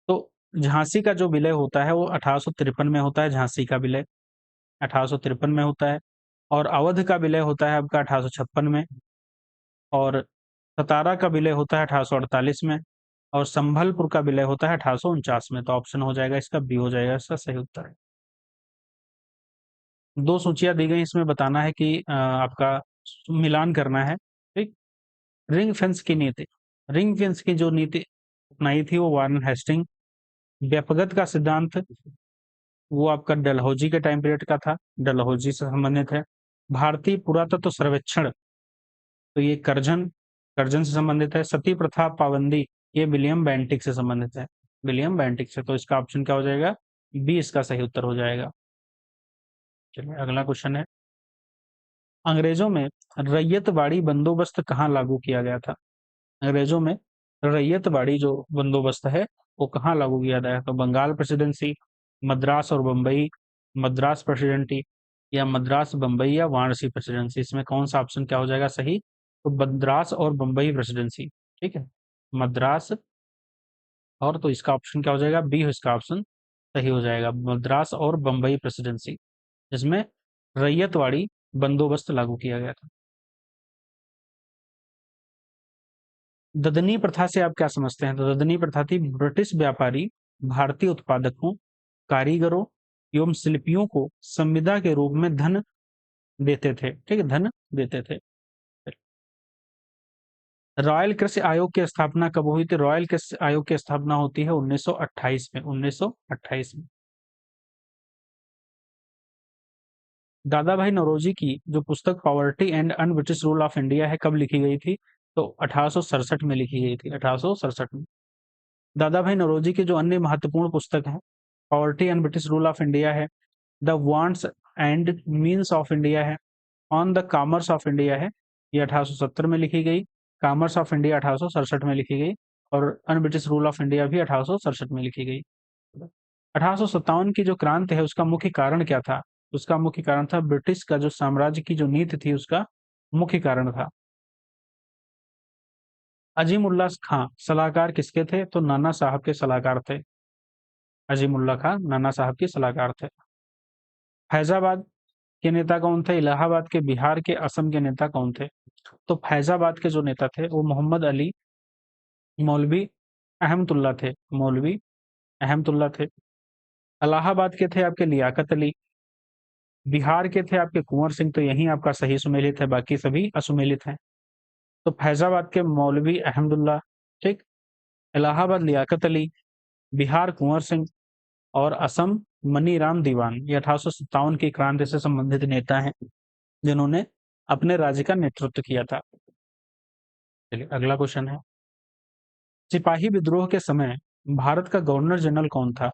तो झांसी का जो विलय होता है वो 1853 में होता है, झांसी का विलय 1853 में होता है, और अवध का विलय होता है आपका 1856 में, और सतारा का विलय होता है 1848 में, और संभलपुर का विलय होता है 1849 में। तो ऑप्शन हो जाएगा इसका बी हो जाएगा इसका सही उत्तर। दो सूचियां दी गई, इसमें बताना है कि आपका मिलान करना है। ठीक, रिंग फेंस की नीति, रिंग फेंस की जो नीति अपनाई थी वो वारेन हेस्टिंग। व्यपगत का सिद्धांत वो आपका डलहौजी के टाइम पीरियड का था, डलहौजी से संबंधित है। भारतीय पुरातत्व सर्वेक्षण, तो ये करजन, करजन से संबंधित है। सती प्रथा पाबंदी, ये विलियम बेंटिक से संबंधित है, विलियम बेंटिक से। तो इसका ऑप्शन क्या हो जाएगा, बी इसका सही उत्तर हो जाएगा। चलिए अगला क्वेश्चन है, अंग्रेजों में रैयतवाड़ी बंदोबस्त कहाँ लागू किया गया था? अंग्रेजों में रैयतवाड़ी जो बंदोबस्त है वो कहाँ लागू किया गया? तो बंगाल प्रेसिडेंसी, मद्रास और बंबई, मद्रास प्रेसिडेंटी, या मद्रास, बंबई, या वाराणसी प्रेसिडेंसी। इसमें कौन सा ऑप्शन क्या हो जाएगा सही? तो मद्रास और बंबई प्रेसिडेंसी। ठीक है, मद्रास, और तो इसका ऑप्शन क्या हो जाएगा, बी इसका ऑप्शन सही हो जाएगा, मद्रास और बंबई प्रेसिडेंसी, जिसमें रैयतवाड़ी बंदोबस्त लागू किया गया था। ददनी प्रथा से आप क्या समझते हैं? तो ददनी प्रथा थी, ब्रिटिश व्यापारी भारतीय उत्पादकों, कारीगरों एवं शिल्पियों को संविदा के रूप में धन देते थे। ठीक है, धन देते थे। रॉयल कृषि आयोग की स्थापना कब हुई थी? रॉयल कृषि आयोग की स्थापना होती है 1928 में, 1928 में। दादा भाई नौरोजी की जो पुस्तक poverty and un British rule of India है, कब लिखी गई थी? तो 1867 में लिखी गई थी, 1867 में। दादा भाई नौरोजी की जो अन्य महत्वपूर्ण पुस्तक है, poverty and British rule of India है, the wants and means of India है, on the commerce of India है, ये 1870 में लिखी गई। कॉमर्स ऑफ इंडिया 1867 में लिखी गई, और un British rule of India भी 1867 में लिखी गई। 1857 की जो क्रांति है उसका मुख्य कारण क्या था? उसका मुख्य कारण था ब्रिटिश का जो साम्राज्य की जो नीति थी, उसका मुख्य कारण था। अजीमुल्ला खां सलाहकार किसके थे? तो नाना साहब के सलाहकार थे। अजीमुल्ला खां नाना साहब के सलाहकार थे। फैजाबाद के नेता कौन थे? इलाहाबाद के, बिहार के, असम के नेता कौन थे? तो फैजाबाद के जो नेता थे वो मोहम्मद अली मौलवी अहमदुल्ला थे, मौलवी अहमदुल्ला थे। इलाहाबाद के थे आपके लियाकत अली, बिहार के थे आपके कुंवर सिंह। तो यही आपका सही सुमेलित है, बाकी सभी असुमेलित हैं। तो फैजाबाद के मौलवी अहमदुल्ला, ठीक, इलाहाबाद लियाकत अली, बिहार कुंवर सिंह, और असम मनीराम दीवान। ये 1857 की क्रांति से संबंधित नेता हैं जिन्होंने अपने राज्य का नेतृत्व किया था। चलिए अगला क्वेश्चन है, सिपाही विद्रोह के समय भारत का गवर्नर जनरल कौन था?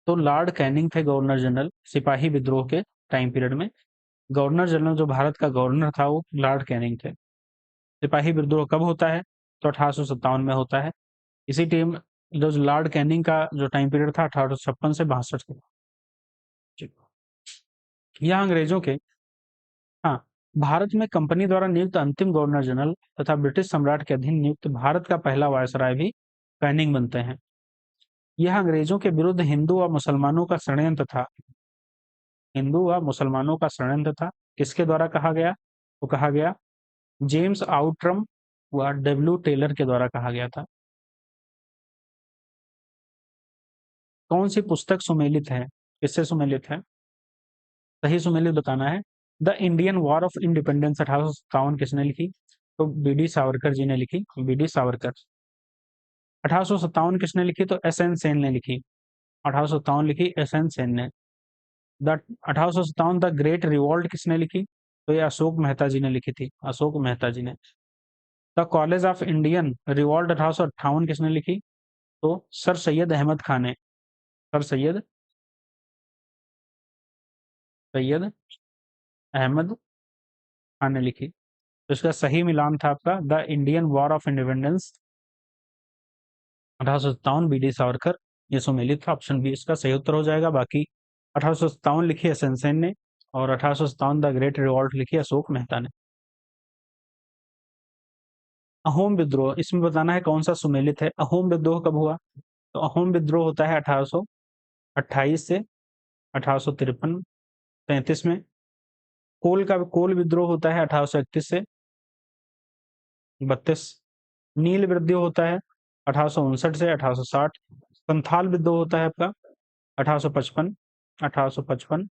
तो लॉर्ड कैनिंग थे गवर्नर जनरल सिपाही विद्रोह के टाइम पीरियड में। गवर्नर जनरल जो भारत का गवर्नर था वो लॉर्ड कैनिंग थे। सिपाही विद्रोह कब होता है? तो 1857 में होता है। इसी टाइम जो लॉर्ड कैनिंग का जो टाइम पीरियड था 1856 से 62 तक। यह अंग्रेजों के, हाँ, भारत में कंपनी द्वारा नियुक्त अंतिम गवर्नर जनरल तथा ब्रिटिश सम्राट के अधीन नियुक्त भारत का पहला वायसराय भी कैनिंग बनते हैं। यह अंग्रेजों के विरुद्ध हिंदू और मुसलमानों का षड्यंत्र था, हिंदू व मुसलमानों का षड्यंत्र था। किसके द्वारा कहा गया? तो कहा गया जेम्स आउट्रम व डब्ल्यू टेलर के द्वारा कहा गया था। कौन सी पुस्तक सुमेलित है? किससे सुमेलित है? सही सुमेलित बताना है। The Indian war of independence 1857 किसने लिखी? तो बी डी सावरकर जी ने लिखी, बी डी सावरकर। 1857 किसने लिखी? तो एस एन सेन ने लिखी, 1857 लिखी एस एन सेन ने। द 1857 द ग्रेट रिवॉल्ट किसने लिखी? तो ये अशोक मेहता जी ने लिखी थी, अशोक मेहता जी ने। The causes of Indian revolt 1858 किसने लिखी? तो सर सैयद अहमद खान ने, सर सैयद, सैयद अहमद खान ने लिखी। तो इसका सही मिलान था आपका the Indian war of independence 1857, B D Savarkar, ये सुमेलित था। ऑप्शन बी इसका सही उत्तर हो जाएगा। बाकी 1857 लिखी है सेनसेन ने और 1857 द ग्रेट रिवॉल्ट लिखी है अशोक मेहता ने। अहोम विद्रोह, इसमें बताना है कौन सा सुमेलित है। अहोम विद्रोह कब हुआ? तो अहोम विद्रोह होता है 1828 से 1853 35 में। कोल विद्रोह होता है 1831 से 32। नील विद्रोह होता है 1859 से 1860। संथाल विद्रोह होता है आपका 1855 1855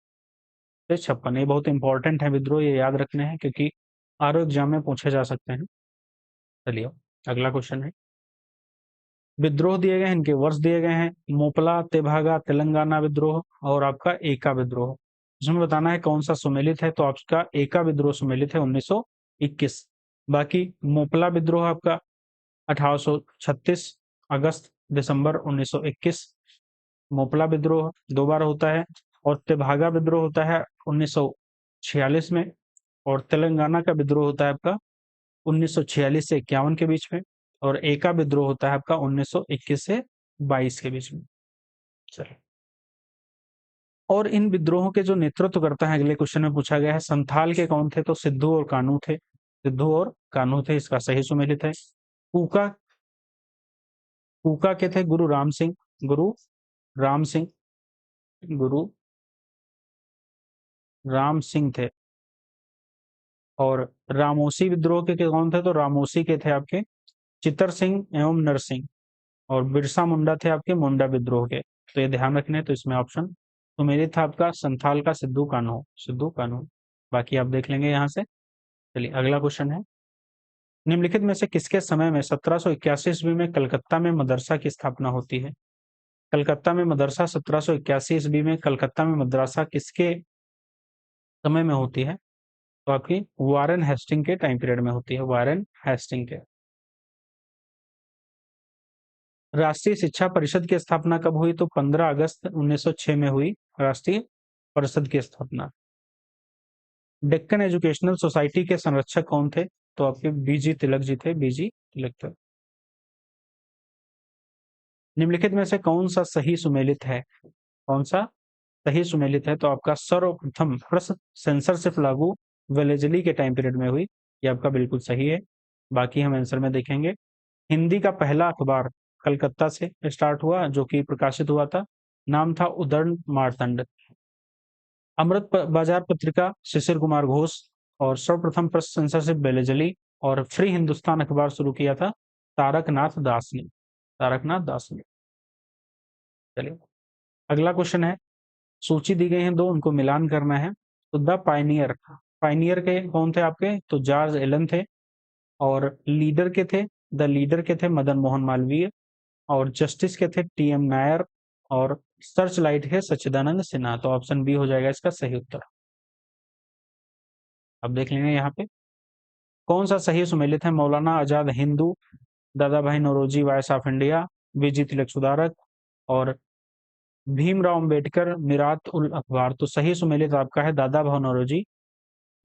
से 56। ये बहुत इंपॉर्टेंट है विद्रोह, ये याद रखने हैं क्योंकि आरओ एग्जाम में पूछे जा सकते हैं। चलिए अगला क्वेश्चन है। विद्रोह दिए गए हैं, इनके वर्ष दिए गए हैं। मोपला, तेभागा, तेलंगाना विद्रोह और आपका एका विद्रोह। इसमें बताना है कौन सा सुमेलित है, तो आपका एका विद्रोह सुमेलित है 1921। बाकी मोपला विद्रोह आपका 1836 अगस्त दिसंबर 1921। मोपला विद्रोह 2 बार होता है। और तेभागा विद्रोह होता है 1946 में। और तेलंगाना का विद्रोह होता है आपका 1946 से 51 के बीच में। और एका विद्रोह होता है आपका 1921 से 22 के बीच में। चलिए, और इन विद्रोहों के जो नेतृत्व करता है अगले क्वेश्चन में पूछा गया है, संथाल के कौन थे? तो सिद्धू और कान्हू थे। सिद्धू और कान्हू थे, इसका सही सुमेलित है। कूका कूका के थे गुरु राम सिंह। गुरु राम सिंह गुरु राम सिंह थे। और रामोसी विद्रोह के कौन थे? तो रामोसी के थे आपके चित्तर सिंह एवं नरसिंह। और बिरसा मुंडा थे आपके मुंडा विद्रोह के। तो ये ध्यान रखने, तो इसमें ऑप्शन तो मेरे था आपका संथाल का सिद्धू कान्हू। सिद्धू कान्हू, बाकी आप देख लेंगे यहाँ से। चलिए अगला क्वेश्चन है। निम्नलिखित में से किसके समय में 1781 ईस्वी में कलकत्ता में मदरसा की स्थापना होती है? कलकत्ता में मदरसा 1781 ईस्वी में कलकत्ता में मदरसा किसके समय में होती है? तो आपकी वारेन हेस्टिंग के टाइम पीरियड में होती है। वारेन हेस्टिंग के। राष्ट्रीय शिक्षा परिषद की स्थापना कब हुई? तो 15 अगस्त 1906 में हुई राष्ट्रीय परिषद की स्थापना। डेक्कन एजुकेशनल सोसाइटी के संरक्षक कौन थे? तो आपके बीजी तिलक जी थे। बीजी तिलक थे। निम्नलिखित में से कौन सा सही सुमेलित है? कौन सा सही सुमेलित है? तो आपका सर्वप्रथम प्रश्न सेंसरशिप लागू वेलेजली के टाइम पीरियड में हुई। ये आपका बिल्कुल सही है। बाकी हम आंसर में देखेंगे। हिंदी का पहला अखबार कलकत्ता से स्टार्ट हुआ, जो कि प्रकाशित हुआ था। नाम था उदंड मार्तंड। अमृत बाजार पत्रिका शिशिर कुमार घोष। और सर्वप्रथम प्रेस सेंसरशिप बेलेजली। और फ्री हिंदुस्तान अखबार शुरू किया था तारकनाथ दास ने। तारकनाथ दास ने। चलिए अगला क्वेश्चन है। सूची दी गई है दो, उनको मिलान करना है। तो द पाइनियर, पाइनियर के कौन थे आपके? तो जॉर्ज एलन थे। और लीडर के थे, द लीडर के थे मदन मोहन मालवीय। और जस्टिस के थे टी एम नायर। और सर्च लाइट के सच्चिदानंद सिन्हा। तो ऑप्शन बी हो जाएगा इसका सही उत्तर। अब देख लेंगे यहाँ पे कौन सा सही सुमेलित है। मौलाना आजाद हिंदू, दादा भाई नौरोजी वॉइस ऑफ इंडिया, बीजी तिलक सुधारक और भीमराव अंबेडकर मिरात उल अखबार। तो सही सुमेलित आपका है Dadabhai Naoroji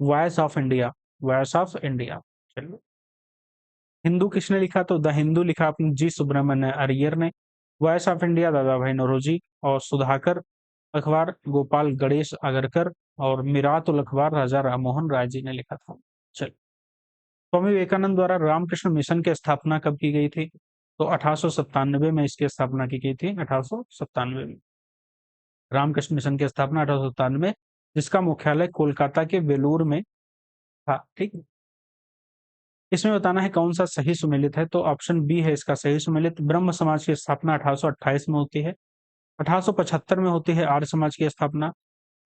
voice of India. Voice of India. चलिए हिंदू किसने लिखा? तो द हिंदू लिखा अपने जी सुब्रमण्य अय्यर ने। वॉइस ऑफ इंडिया दादा भाई नौरोजी। और सुधाकर अखबार गोपाल गणेश अगरकर। और मिरात उल अखबार राजा राममोहन राय जी ने लिखा था। चलिए स्वामी विवेकानंद द्वारा रामकृष्ण मिशन की स्थापना कब की गई थी? तो 1897 में इसकी स्थापना की गई थी। 1897 में रामकृष्ण मिशन की स्थापना 1897 में, जिसका मुख्यालय कोलकाता के वेलूर में था। ठीक है, इसमें बताना है कौन सा सही सुमेलित है। तो ऑप्शन बी है इसका सही सुमेलित। ब्रह्म समाज की स्थापना 1828 में होती है। 1875 में होती है आर्य समाज की स्थापना।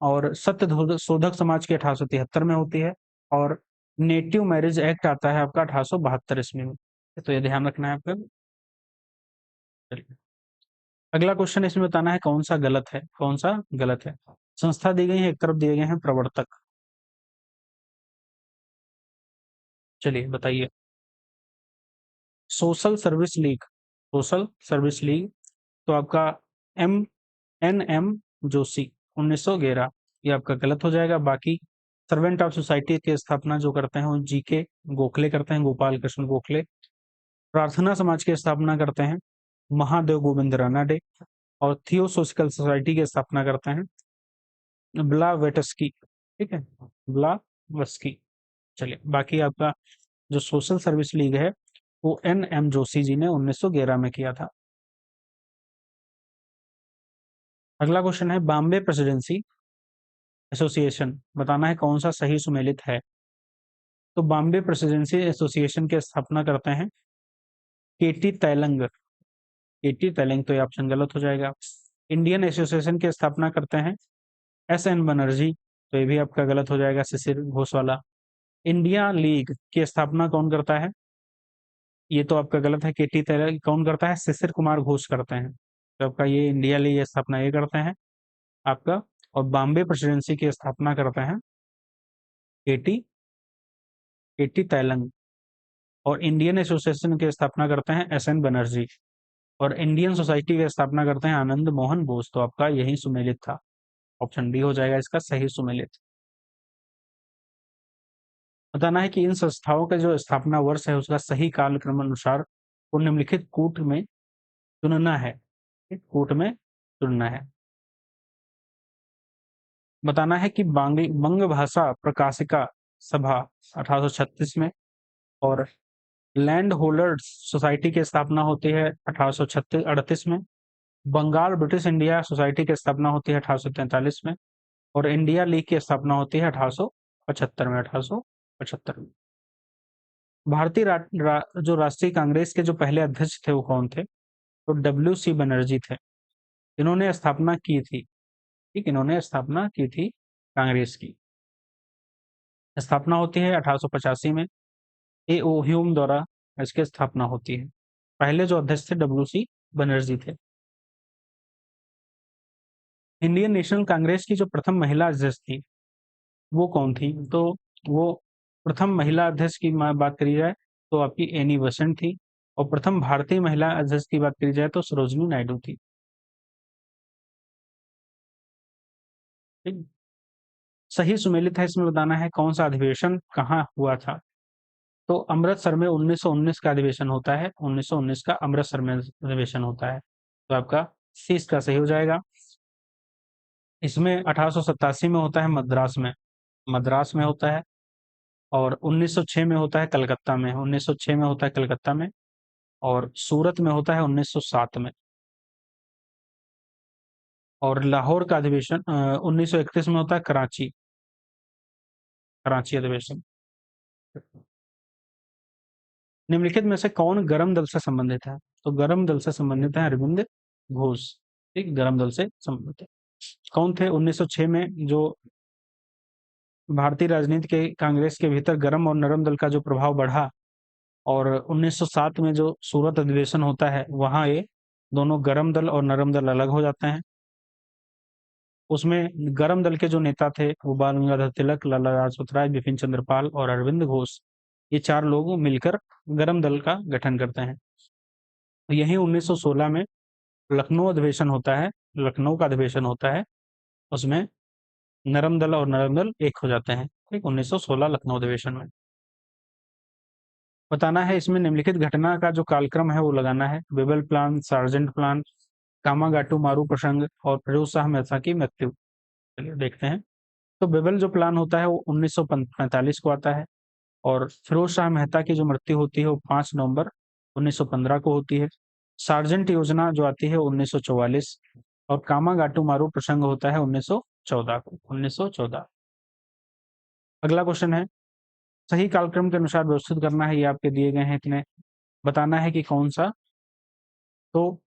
और सत्य शोधक समाज की 1873 में होती है। और नेटिव मैरिज एक्ट आता है आपका 1872 ईस्वी में। तो ये ध्यान रखना है आपको। अगला क्वेश्चन इसमें बताना है कौन सा गलत है। कौन सा गलत है। संस्था दी गई है, एक तरफ दिए गए हैं प्रवर्तक। चलिए बताइए। Social service league, social service league, तो आपका एम एन एम जोशी 1911, ये आपका गलत हो जाएगा। बाकी सर्वेंट ऑफ सोसाइटी की स्थापना जो करते हैं वो जीके गोखले करते हैं, गोपाल कृष्ण गोखले। प्रार्थना समाज की स्थापना करते हैं महादेव गोविंद रानडे। और थियोसोफिकल सोसाइटी की स्थापना करते हैं ब्लावेटस्की। ठीक है, ब्लावस्की। चलिए, बाकी आपका जो सोशल सर्विस लीग है वो एन.एम. जोशी जी ने 1911 में किया था। अगला क्वेश्चन है बॉम्बे प्रेसिडेंसी एसोसिएशन, बताना है कौन सा सही सुमेलित है। तो बॉम्बे प्रेसिडेंसी एसोसिएशन की स्थापना करते हैं केटी तैलंग। केटी तैलंग, तो ये ऑप्शन गलत हो जाएगा। इंडियन एसोसिएशन की स्थापना करते हैं एस.एन. बनर्जी, तो ये भी आपका गलत हो जाएगा, शिशिर घोष वाला। इंडिया लीग की स्थापना कौन करता है, ये तो आपका गलत है। केटी तैलंग कौन करता है, शिशिर कुमार घोष करते हैं। तो आपका ये इंडिया लीग स्थापना ये करते हैं आपका। और बॉम्बे प्रेसिडेंसी की स्थापना करते हैं केटी केटी तैलंग। और इंडियन एसोसिएशन की स्थापना करते हैं एस.एन. बनर्जी। और इंडियन सोसाइटी की स्थापना करते हैं आनंद मोहन बोस। तो आपका यही सुमेलित था, ऑप्शन डी हो जाएगा इसका सही सुमेलित। बताना है कि इन संस्थाओं का जो स्थापना वर्ष है उसका सही कालक्रम अनुसार को निम्नलिखित कूट में चुनना है। कूट में चुनना है। बताना है कि बंग भाषा प्रकाशिका सभा 1836 में। और लैंड होल्डर्स सोसाइटी की स्थापना होती है 1838 में। बंगाल ब्रिटिश इंडिया सोसाइटी की स्थापना होती है 1843 में। और इंडिया लीग की स्थापना होती है 1875 में। 1875 में। भारतीय जो राष्ट्रीय कांग्रेस के जो पहले अध्यक्ष थे वो कौन थे, तो डब्ल्यू.सी. बनर्जी थे। इन्होंने स्थापना की थी। ठीक, इन्होंने स्थापना की थी कांग्रेस की। स्थापना होती है 1885 में। ए.ओ. ह्यूम द्वारा इसकी स्थापना होती है। पहले जो अध्यक्ष थे डब्ल्यू.सी. बनर्जी थे। इंडियन नेशनल कांग्रेस की जो प्रथम महिला अध्यक्ष थी वो कौन थी, तो वो प्रथम महिला अध्यक्ष की बात करी जाए तो आपकी एनी बेसेंट थी। और प्रथम भारतीय महिला अध्यक्ष की बात करी जाए तो सरोजिनी नायडू थी। ठीक? सही सुमेलित है, इसमें बताना है कौन सा अधिवेशन कहाँ हुआ था। तो अमृतसर में 1919 का अधिवेशन होता है। 1919 का अमृतसर में अधिवेशन होता है। तो आपका सी इसका सही हो जाएगा। इसमें 1887 में होता है मद्रास में, मद्रास में होता है। और 1906 में होता है कलकत्ता में, 1906 में होता है कलकत्ता में। और सूरत में होता है 1907 में। और लाहौर का अधिवेशन 1931 में होता है कराची, कराची अधिवेशन। निम्नलिखित में से कौन गर्म दल से संबंधित है, तो गर्म दल से संबंधित है अरविंद घोष। ठीक, गर्म दल से संबंधित है। कौन थे 1906 में जो भारतीय राजनीति के कांग्रेस के भीतर गर्म और नरम दल का जो प्रभाव बढ़ा। और 1907 में जो सूरत अधिवेशन होता है वहां ये दोनों गर्म दल और नरम दल अलग हो जाते हैं। उसमें गर्म दल के जो नेता थे वो बाल गंगाधर तिलक, लाला लाजपत राय, बिपिन चंद्र पाल और अरविंद घोष, ये चार लोग मिलकर गर्म दल का गठन करते हैं। तो यही 1916 में लखनऊ अधिवेशन होता है, लखनऊ का अधिवेशन होता है। उसमें नरम दल और नरम दल एक हो जाते हैं। ठीक, 1916 लखनऊ अधिवेशन में। बताना है इसमें निम्नलिखित घटना का जो कालक्रम है वो लगाना है। बिबल प्लान, सार्जेंट प्लान, कामागाटू मारू प्रसंग और फिरोज शाह मेहता की मृत्यु। चलिए देखते हैं। तो बिबल जो प्लान होता है वो 1945 को आता है। और फिरोज शाह मेहता की जो मृत्यु होती है वो 5 नवंबर 1915 को होती है। सार्जेंट योजना जो आती है 1944। और कामागाटू मारू प्रसंग होता है 1914 को, 1914। अगला क्वेश्चन है सही कालक्रम के अनुसार व्यवस्थित करना है, ये आपके दिए गए हैं इतने। बताना है कि कौन सा। तो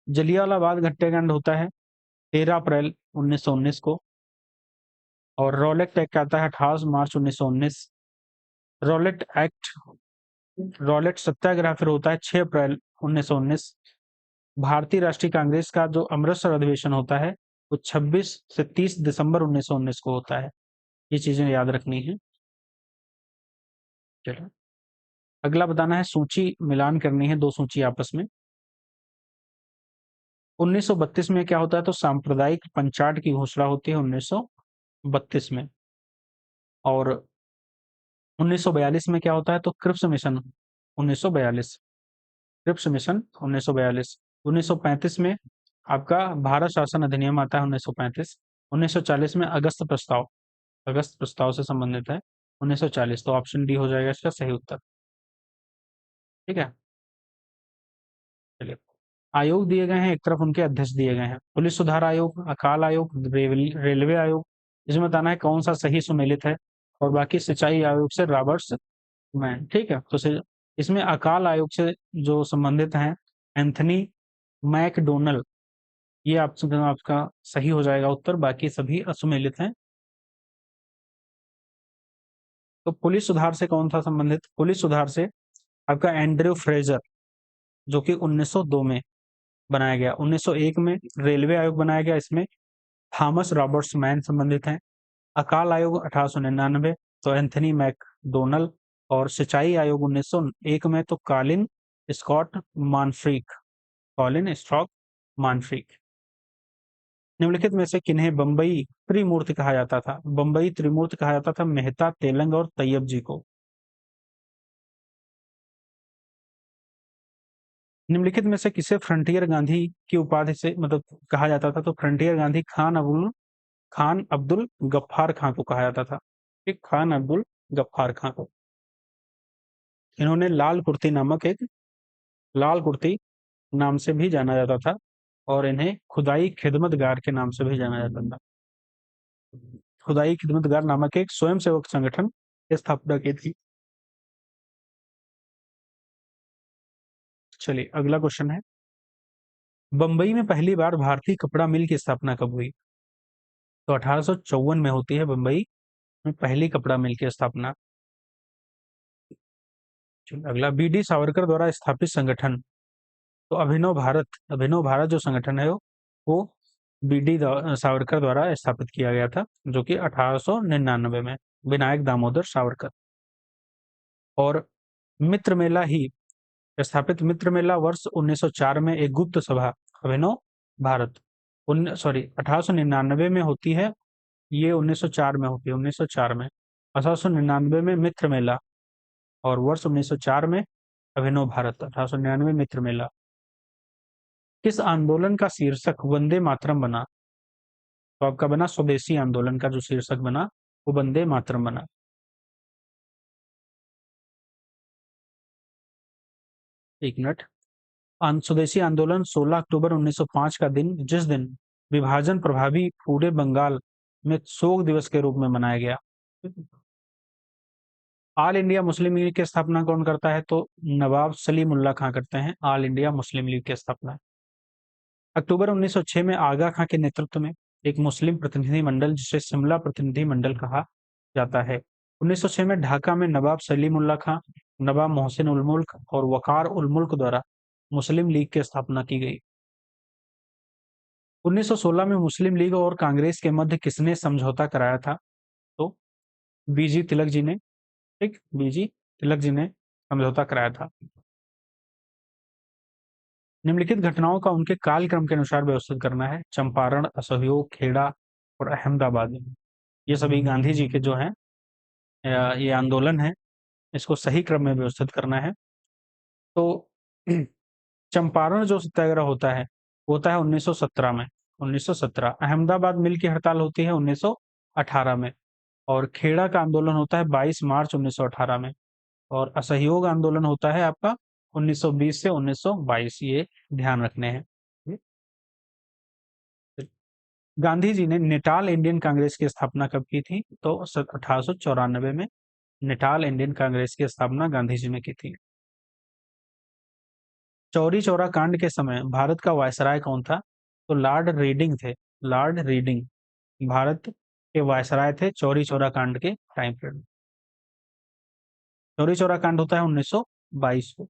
जलियांवाला बाग हत्याकांड होता है 13 अप्रैल 1919 को। और रॉलेट एक्ट आता है 18 मार्च 1919। रॉलेट एक्ट, रॉलेट सत्याग्रह फिर होता है 6 अप्रैल 1919। भारतीय राष्ट्रीय कांग्रेस का जो अमृतसर अधिवेशन होता है वो 26 से 30 दिसंबर 1919 को होता है। ये चीजें याद रखनी है। चलो, अगला बताना है सूची मिलान करनी है, दो सूची आपस में। 1932 में क्या होता है, तो सांप्रदायिक पंचाट की घोषणा होती है 1932 में। और 1942 में क्या होता है, तो क्रिप्स मिशन 1942, क्रिप्स मिशन 1942। 1935 में आपका भारत शासन अधिनियम आता है 1935। 1940 में अगस्त प्रस्ताव से संबंधित है 1940, तो ऑप्शन डी हो जाएगा इसका सही उत्तर। ठीक है, चलिए। आयोग दिए गए हैं, एक तरफ उनके अध्यक्ष दिए गए हैं, पुलिस सुधार आयोग, अकाल आयोग, रेलवे आयोग। इसमें बताना है कौन सा सही सुमेलित है, और बाकी सिंचाई आयोग से रॉबर्ट्स मैन। ठीक है, तो इसमें अकाल आयोग से जो संबंधित हैं एंथनी मैकडोनल, ये आपका सही हो जाएगा उत्तर, बाकी सभी असुमेलित हैं। तो पुलिस सुधार से कौन था संबंधित, पुलिस सुधार से आपका एंड्रयू फ्रेजर, जो कि 1902 में बनाया गया। 1901 में रेलवे आयोग बनाया गया, इसमें थॉमस रॉबर्ट्स मैन संबंधित हैं। अकाल आयोग 1899, तो एंथनी मैकडोनल। और सिंचाई आयोग 1901 में, तो कॉलिन स्कॉट मानफ्रीक। निम्नलिखित में से किन्हें बंबई त्रिमूर्ति कहा जाता था, बंबई त्रिमूर्ति कहा जाता था मेहता, तेलंग और तैयब जी को। निम्नलिखित में से किसे फ्रंटियर गांधी की उपाधि से मतलब कहा जाता था, तो फ्रंटियर गांधी खान अब्दुल गफ्फार खां को कहा जाता था। ठीक, खान अब्दुल गफ्फार खां को। इन्होंने लाल कुर्ती नाम से भी जाना जाता था, और इन्हें खुदाई खिदमतगार के नाम से भी जाना जाता था। खुदाई खिदमतगार नामक एक स्वयंसेवक संगठन की स्थापना की थी। चलिए, अगला क्वेश्चन है, बंबई में पहली बार भारतीय कपड़ा मिल की स्थापना कब हुई, तो 1854 में होती है बंबई में पहली कपड़ा मिल की स्थापना। अगला, बी डी सावरकर द्वारा स्थापित संगठन, तो अभिनव भारत जो संगठन है वो बी डी सावरकर द्वारा स्थापित किया गया था, जो कि 1899 में, विनायक दामोदर सावरकर। और मित्र मेला ही स्थापित, मित्र मेला वर्ष 1904 में एक गुप्त सभा अभिनव भारत 1899 में होती है, ये 1904 में होती है, 1904 में, 1899 में मित्र मेला, और वर्ष 1904 में अभिनव भारत, 1899 मित्र मेला। किस आंदोलन का शीर्षक वंदे मातरम बना, तो आपका बना स्वदेशी आंदोलन का जो शीर्षक बना वो वंदे मातरम बना। एक मिनट, स्वदेशी आंदोलन 16 अक्टूबर 1905 का दिन, जिस दिन विभाजन प्रभावी पूरे बंगाल में शोक दिवस के रूप में मनाया गया। ऑल इंडिया मुस्लिम लीग की स्थापना कौन करता है, तो नवाब सलीमुल्लाह खां करते हैं ऑल इंडिया मुस्लिम लीग की स्थापना। अक्टूबर 1906 में आगा खां के नेतृत्व में एक मुस्लिम प्रतिनिधि मंडल, जिसे शिमला प्रतिनिधि मंडल कहा जाता है, 1906 में ढाका में नवाब सलीमुल्लाह खां, नवाब मोहसिन उल मुल्क और वकार उल मुल्क द्वारा मुस्लिम लीग की स्थापना की गई। 1916 में मुस्लिम लीग और कांग्रेस के मध्य किसने समझौता कराया था, तो बीजी तिलक जी ने। ठीक, बीजी तिलक जी ने समझौता कराया था। निम्नलिखित घटनाओं का उनके कालक्रम के अनुसार व्यवस्थित करना है, चंपारण, असहयोग, खेड़ा और अहमदाबाद। ये सभी गांधी जी के जो हैं ये आंदोलन है, इसको सही क्रम में व्यवस्थित करना है। तो चंपारण जो सत्याग्रह होता है 1917 में, 1917। अहमदाबाद मिल की हड़ताल होती है 1918 में, और खेड़ा का आंदोलन होता है 22 मार्च 1918 में, और असहयोग आंदोलन होता है आपका 1920 से 1922, ये ध्यान रखने हैं। गांधी जी ने नेटाल इंडियन कांग्रेस की स्थापना कब की थी, तो 1894 में नेटाल इंडियन कांग्रेस की स्थापना गांधी जी ने की थी। चौरी चौरा कांड के समय भारत का वायसराय कौन था, तो लॉर्ड रीडिंग थे, लॉर्ड रीडिंग भारत के वायसराय थे चौरी चौरा कांड के टाइम पीरियड। चौरी चौरा कांड होता है 1922 को।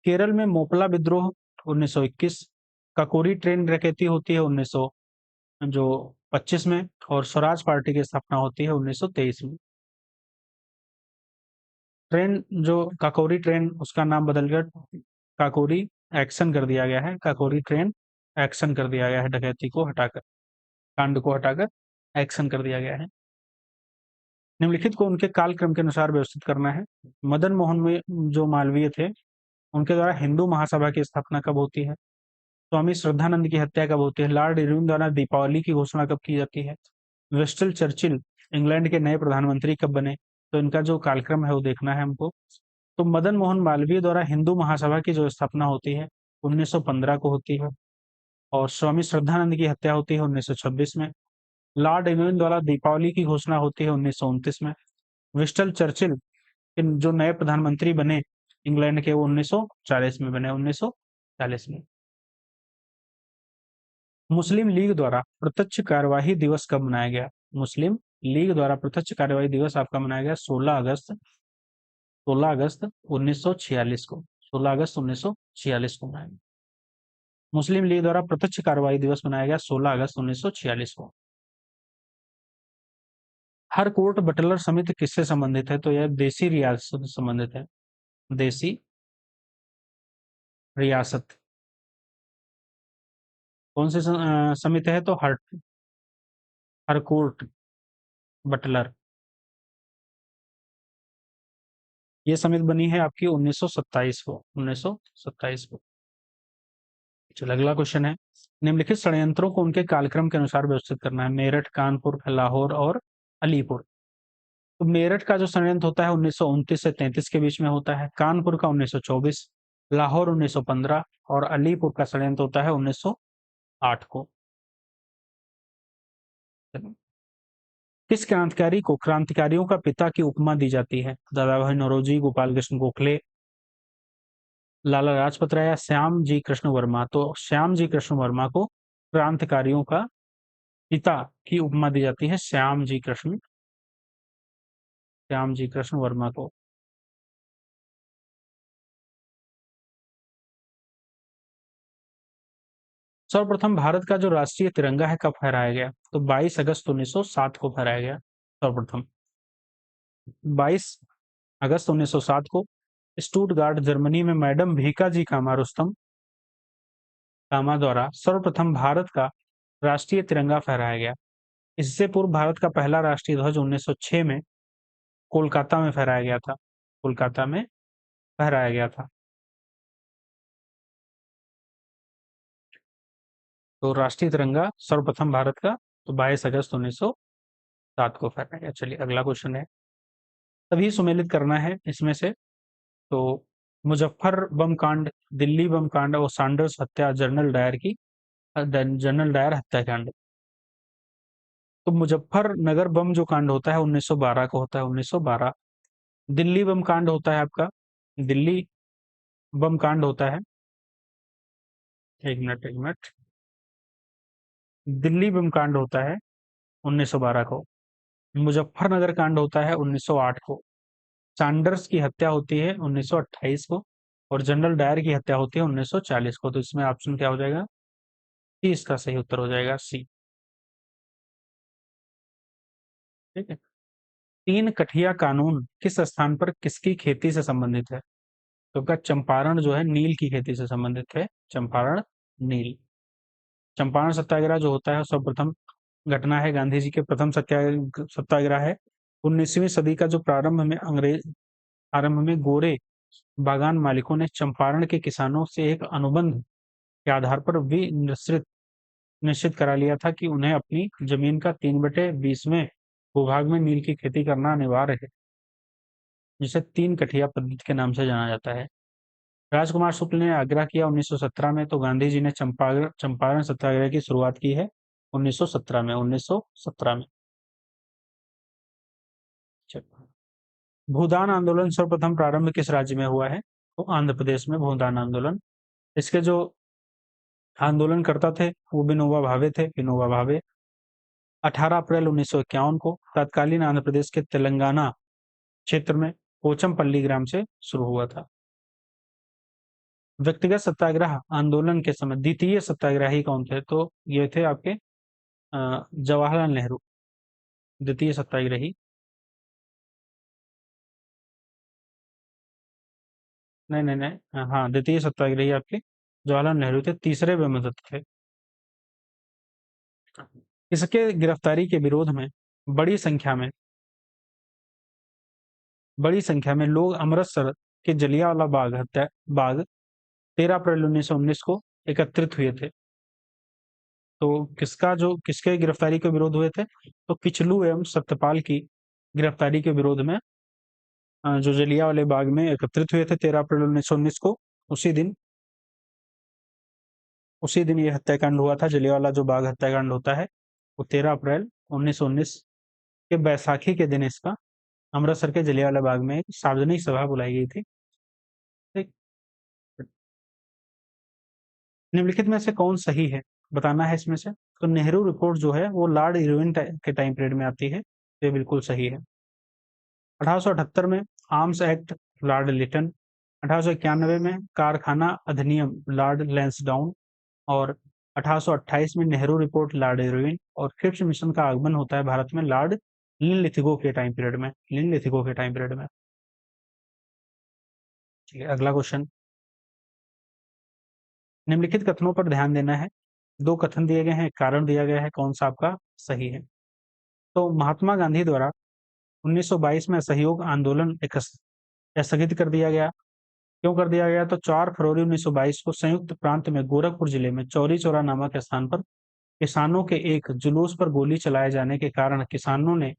केरल में मोपला विद्रोह 1921, काकोरी ट्रेन डकैती होती है 1925 में, और स्वराज पार्टी की स्थापना होती है 1923 में। ट्रेन जो काकोरी ट्रेन, उसका नाम बदलकर काकोरी एक्शन कर दिया गया है, काकोरी ट्रेन एक्शन कर दिया गया है, डकैती को हटाकर, कांड को हटाकर एक्शन कर दिया गया है। निम्नलिखित को उनके कालक्रम के अनुसार व्यवस्थित करना है। मदन मोहन में जो मालवीय थे, उनके द्वारा हिंदू महासभा की स्थापना कब होती है? स्वामी श्रद्धानंद की हत्या कब होती है? लॉर्ड इरविन द्वारा दीपावली की घोषणा कब की जाती है? विंस्टन चर्चिल इंग्लैंड के नए प्रधानमंत्री कब बने? तो इनका जो कालक्रम है वो देखना है हमको। तो मदन मोहन मालवीय द्वारा हिंदू महासभा की जो स्थापना होती है 1915 को होती है, और स्वामी श्रद्धानंद की हत्या होती है 1926 में। लॉर्ड इरविन द्वारा दीपावली की घोषणा होती है 1929 में। विंस्टन चर्चिल जो नए प्रधानमंत्री बने इंग्लैंड के, वो 1940 में बने, 1940 में। मुस्लिम लीग द्वारा प्रत्यक्ष कार्यवाही दिवस कब मनाया गया? मुस्लिम लीग द्वारा प्रत्यक्ष कार्यवाही दिवस आपका मनाया गया 16 अगस्त 1946 को। 16 अगस्त 1946 को मनाया गया। मुस्लिम लीग द्वारा प्रत्यक्ष कार्यवाही दिवस मनाया गया 16 अगस्त 1946 को। हर कोर्ट बटलर समिति किससे संबंधित है? तो यह देसी रियासत से संबंधित है। देसी रियासत कौन सी समिति है? तो हर कोर्ट बटलर, ये समिति बनी है आपकी 1927 को। 1927 को। चलो अगला क्वेश्चन है, निम्नलिखित षड्यंत्रों को उनके कालक्रम के अनुसार व्यवस्थित करना है। मेरठ, कानपुर, लाहौर और अलीपुर। तो मेरठ का जो षड्यंत्र होता है 1929 से 33 के बीच में होता है। कानपुर का 1924, लाहौर 1915 और अलीपुर का षड्यंत्र होता है 1908 को। किस क्रांतिकारी को क्रांतिकारियों का पिता की उपमा दी जाती है? दादा भाई नौरोजी, गोपाल कृष्ण गोखले, लाला लाजपत राय या श्याम जी कृष्ण वर्मा? तो श्याम जी कृष्ण वर्मा को क्रांतिकारियों का पिता की उपमा दी जाती है। श्याम जी कृष्ण वर्मा को। सर्वप्रथम भारत का जो राष्ट्रीय तिरंगा है कब फहराया गया? तो 22 अगस्त 1907 को फहराया गया सर्वप्रथम। 22 अगस्त 1907 को स्टुटगार्ट जर्मनी में मैडम भीकाजी कामा रुस्तम कामा द्वारा सर्वप्रथम भारत का राष्ट्रीय तिरंगा फहराया गया। इससे पूर्व भारत का पहला राष्ट्रीय ध्वज 1906 में कोलकाता में फहराया गया था। कोलकाता में फहराया गया था। तो राष्ट्रीय तिरंगा सर्वप्रथम भारत का तो 22 अगस्त 1907 को फहराया गया। चलिए अगला क्वेश्चन है, तभी सुमेलित करना है इसमें से। तो मुजफ्फर बम कांड, दिल्ली बम कांड और सैंडर्स हत्या, जनरल डायर हत्याकांड। तो मुजफ्फरनगर बम जो कांड होता है 1912 को होता है, 1912। दिल्ली बम कांड होता है आपका, दिल्ली बम कांड होता है, एक मिनट, दिल्ली बम कांड होता है 1912 को। मुजफ्फरनगर कांड होता है 1908 को। सैंडर्स की हत्या होती है 1928 को और जनरल डायर की हत्या होती है 1940 को। तो इसमें ऑप्शन क्या हो जाएगा? सी इसका सही उत्तर हो जाएगा, सी। ठीक है। तीन कठिया कानून किस स्थान पर किसकी खेती से संबंधित है? तो क्या चंपारण जो है नील की खेती से संबंधित है। चंपारण नील। चंपारण सत्याग्रह जो होता है सर्वप्रथम घटना है, गांधी जी के प्रथम सत्याग्रह है। 19वीं सदी का जो आरंभ में गोरे बागान मालिकों ने चंपारण के किसानों से एक अनुबंध के आधार पर भी निश्चित करा लिया था कि उन्हें अपनी जमीन का 3/20 भूभाग में नील की खेती करना अनिवार्य है, जिसे तीन कठिया पद्धति के नाम से जाना जाता है। राजकुमार शुक्ल ने आग्रह किया 1917 में, तो गांधी जी ने चंपारण सत्याग्रह की शुरुआत की है 1917 में। 1917 में। भूदान आंदोलन सर्वप्रथम प्रारंभ किस राज्य में हुआ है? तो आंध्र प्रदेश में भूदान आंदोलन। इसके जो आंदोलनकर्ता थे वो विनोबा भावे थे, विनोबा भावे। 18 अप्रैल 1951 को तत्कालीन आंध्र प्रदेश के तेलंगाना क्षेत्र में पोचमपल्ली ग्राम से शुरू हुआ था। व्यक्तिगत सत्याग्रह आंदोलन के समय द्वितीय सत्याग्रही कौन थे? तो ये थे आपके जवाहरलाल नेहरू, द्वितीय सत्याग्रही। नहीं नहीं नहीं, हाँ द्वितीय सत्याग्रही आपके जवाहरलाल नेहरू थे, तीसरे ब्रह्मदत्त थे। इसके गिरफ्तारी के विरोध में बड़ी संख्या में बड़ी संख्या में लोग अमृतसर के जलियांवाला बाग 13 अप्रैल 1919 को एकत्रित हुए थे। तो किसके गिरफ्तारी के विरोध हुए थे? तो किचलू एवं सत्यपाल की गिरफ्तारी के विरोध में जो जलियांवाले बाग में एकत्रित हुए थे 13 अप्रैल 1919 को, उसी दिन ये हत्याकांड हुआ था। जलियांवाला जो बाग हत्याकांड होता है वो 13 अप्रैल 1919 के बैसाखी के दिन इसका अमृतसर के जलियांवाला बाग में एक सार्वजनिक सभा बुलाई गई थी। ठीक। निम्नलिखित में से कौन सही है बताना है इसमें से। तो नेहरू रिपोर्ट जो है वो लॉर्ड इरविन के टाइम पीरियड में आती है, ये बिल्कुल सही है। 1878 में आर्म्स एक्ट लॉर्ड लिटन, 1891 में कारखाना अधिनियम लॉर्ड लैंसडाउन, और 1828 में नेहरू रिपोर्ट लॉर्ड इरविन, और क्रिप्स मिशन का आगमन होता है भारत में लॉर्ड लिनलिथिगो के टाइम पीरियड में। ठीक है, अगला क्वेश्चन। निम्नलिखित कथनों पर ध्यान देना है। दो कथन दिए गए हैं, कारण दिया गया है, कौन सा आपका सही है। तो महात्मा गांधी द्वारा 1922 में असहयोग आंदोलन स्थगित कर दिया गया। क्यों कर दिया गया? तो 4 फरवरी 1922 को संयुक्त प्रांत में गोरखपुर जिले में चौरी चौरा नामक स्थान पर किसानों के एक जुलूस पर गोली चलाए जाने के कारण किसानों ने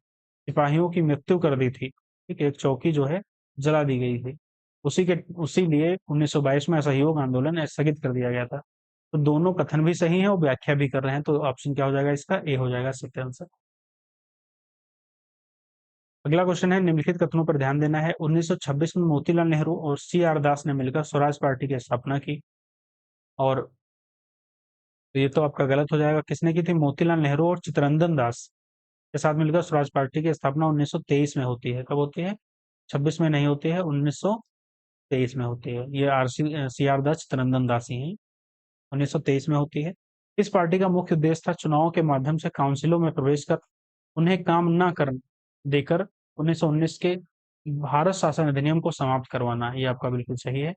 सिपाहियों की मृत्यु कर दी थी। ठीक है, एक चौकी जो है जला दी गई थी। उसी लिए 1922 में असहयोग आंदोलन स्थगित कर दिया गया था। तो दोनों कथन भी सही हैं और व्याख्या भी कर रहे हैं, तो ऑप्शन क्या हो जाएगा इसका? ए हो जाएगा सही आंसर। अगला क्वेश्चन है, निम्नलिखित कथनों पर ध्यान देना है। 1926 में मोतीलाल नेहरू और सी.आर. दास ने मिलकर स्वराज पार्टी की स्थापना की, और ये तो आपका गलत हो जाएगा। किसने की थी? मोतीलाल नेहरू और चित्तरंजन दास के साथ मिलकर स्वराज पार्टी की स्थापना 1923 में होती है। कब होती है? 26 में नहीं होती है, 1923 में होती है। ये सी.आर. दास, चित्तरंजन दास ही हैं। 1923 में होती है। इस पार्टी का मुख्य उद्देश्य था चुनाव के माध्यम से काउंसिलों में प्रवेश कर उन्हें काम न कर देकर 1919 के भारत शासन अधिनियम को समाप्त करवाना। ये आपका बिल्कुल सही है।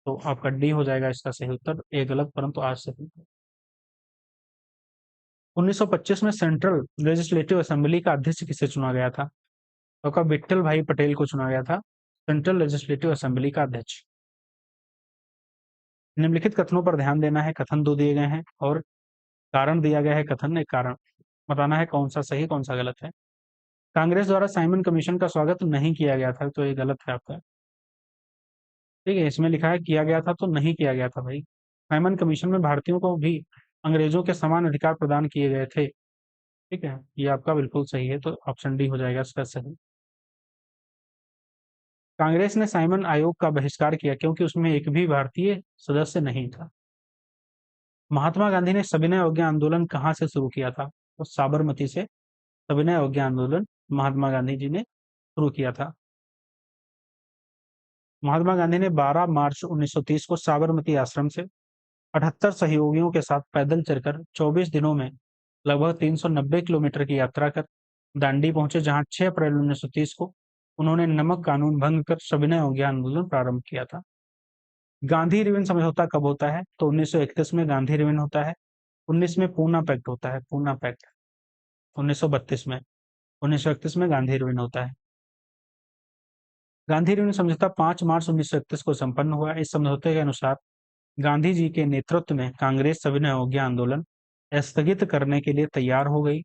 तो आपका डी हो जाएगा इसका सही उत्तर। ए गलत, परंतु आज सही। 1925 में सेंट्रल लेजिस्लेटिव असेंबली का अध्यक्ष किसे चुना गया था? तो आपका विट्ठल भाई पटेल को चुना गया था सेंट्रल लेजिस्लेटिव असेंबली का अध्यक्ष। निम्नलिखित कथनों पर ध्यान देना है। कथन दो दिए गए हैं और कारण दिया गया है। कथन एक कारण बताना है, कौन सा सही कौन सा गलत है। कांग्रेस द्वारा साइमन कमीशन का स्वागत नहीं किया गया था, तो ये गलत है आपका। ठीक है, इसमें लिखा है किया गया था, तो नहीं किया गया था भाई। साइमन कमीशन में भारतीयों को भी अंग्रेजों के समान अधिकार प्रदान किए गए थे। ठीक है, ये आपका बिल्कुल सही है, तो ऑप्शन डी हो जाएगा इसका सही। कांग्रेस ने साइमन आयोग का बहिष्कार किया क्योंकि उसमें एक भी भारतीय सदस्य नहीं था। महात्मा गांधी ने सविनय अवज्ञा आंदोलन कहाँ से शुरू किया था? तो साबरमती से सविनय अवज्ञा आंदोलन महात्मा गांधी जी ने शुरू किया था। महात्मा गांधी ने 12 मार्च 1930 को साबरमती आश्रम से 78 सहयोगियों के साथ पैदल चलकर 24 दिनों में लगभग 390 किलोमीटर की यात्रा कर दांडी पहुंचे, जहां 6 अप्रैल 1930 को उन्होंने नमक कानून भंग कर सविनय अवज्ञा आंदोलन प्रारंभ किया था। गांधी रिविन समझौता कब होता है? तो 1931 में गांधी रिविन होता है। 19 में पूना पैक्ट होता है, पूना पैक्ट 1932 में। 1931 में गांधी रिविन होता है। गांधी रिविन समझौता 5 मार्च 1931 को संपन्न हुआ। इस समझौते के अनुसार गांधी जी के नेतृत्व में कांग्रेस सविनय अवज्ञा आंदोलन स्थगित करने के लिए तैयार हो गई।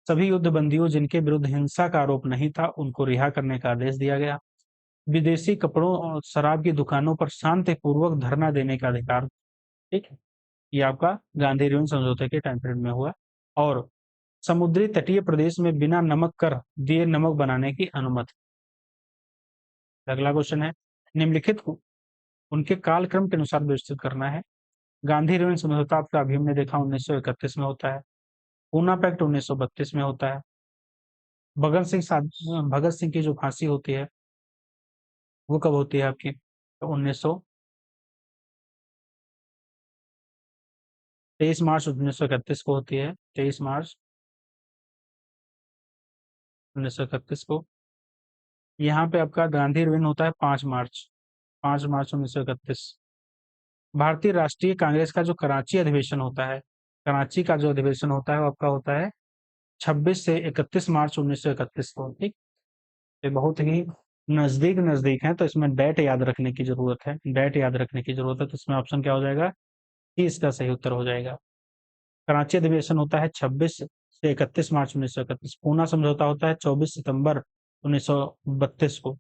सभी युद्ध बंदियों जिनके विरुद्ध हिंसा का आरोप नहीं था उनको रिहा करने का आदेश दिया गया। विदेशी कपड़ों और शराब की दुकानों पर शांतिपूर्वक धरना देने का अधिकार। ठीक है, ये आपका गांधी रिविन समझौते के टाइम पीरियड में हुआ। और समुद्री तटीय प्रदेश में बिना नमक कर दिए नमक बनाने की अनुमति। अगला क्वेश्चन है, निम्नलिखित को उनके कालक्रम के अनुसार व्यवस्थित करना है। गांधी रिविन समझौता आपका अभी हमने देखा 1931 में होता है। पूना पैक्ट 1932 में होता है। भगत सिंह की जो फांसी होती है वो कब होती है आपकी? तो 23 मार्च 1931 को होती है। 23 मार्च 1931 को। यहाँ पे आपका गांधी रिविन होता है 5 मार्च 1931। भारतीय राष्ट्रीय कांग्रेस का जो कराची अधिवेशन होता है, कराची का जो अधिवेशन होता है वो आपका होता है 26 से 31 मार्च 1931 को। ठीक, ये बहुत ही नजदीक नजदीक है तो इसमें डेट याद रखने की जरूरत है, डेट याद रखने की जरूरत है, तो इसमें ऑप्शन क्या हो जाएगा, कि इसका सही उत्तर हो जाएगा। कराची अधिवेशन होता है 26 से 31 मार्च 1931। पूना समझौता होता है 24 सितंबर 1932 को।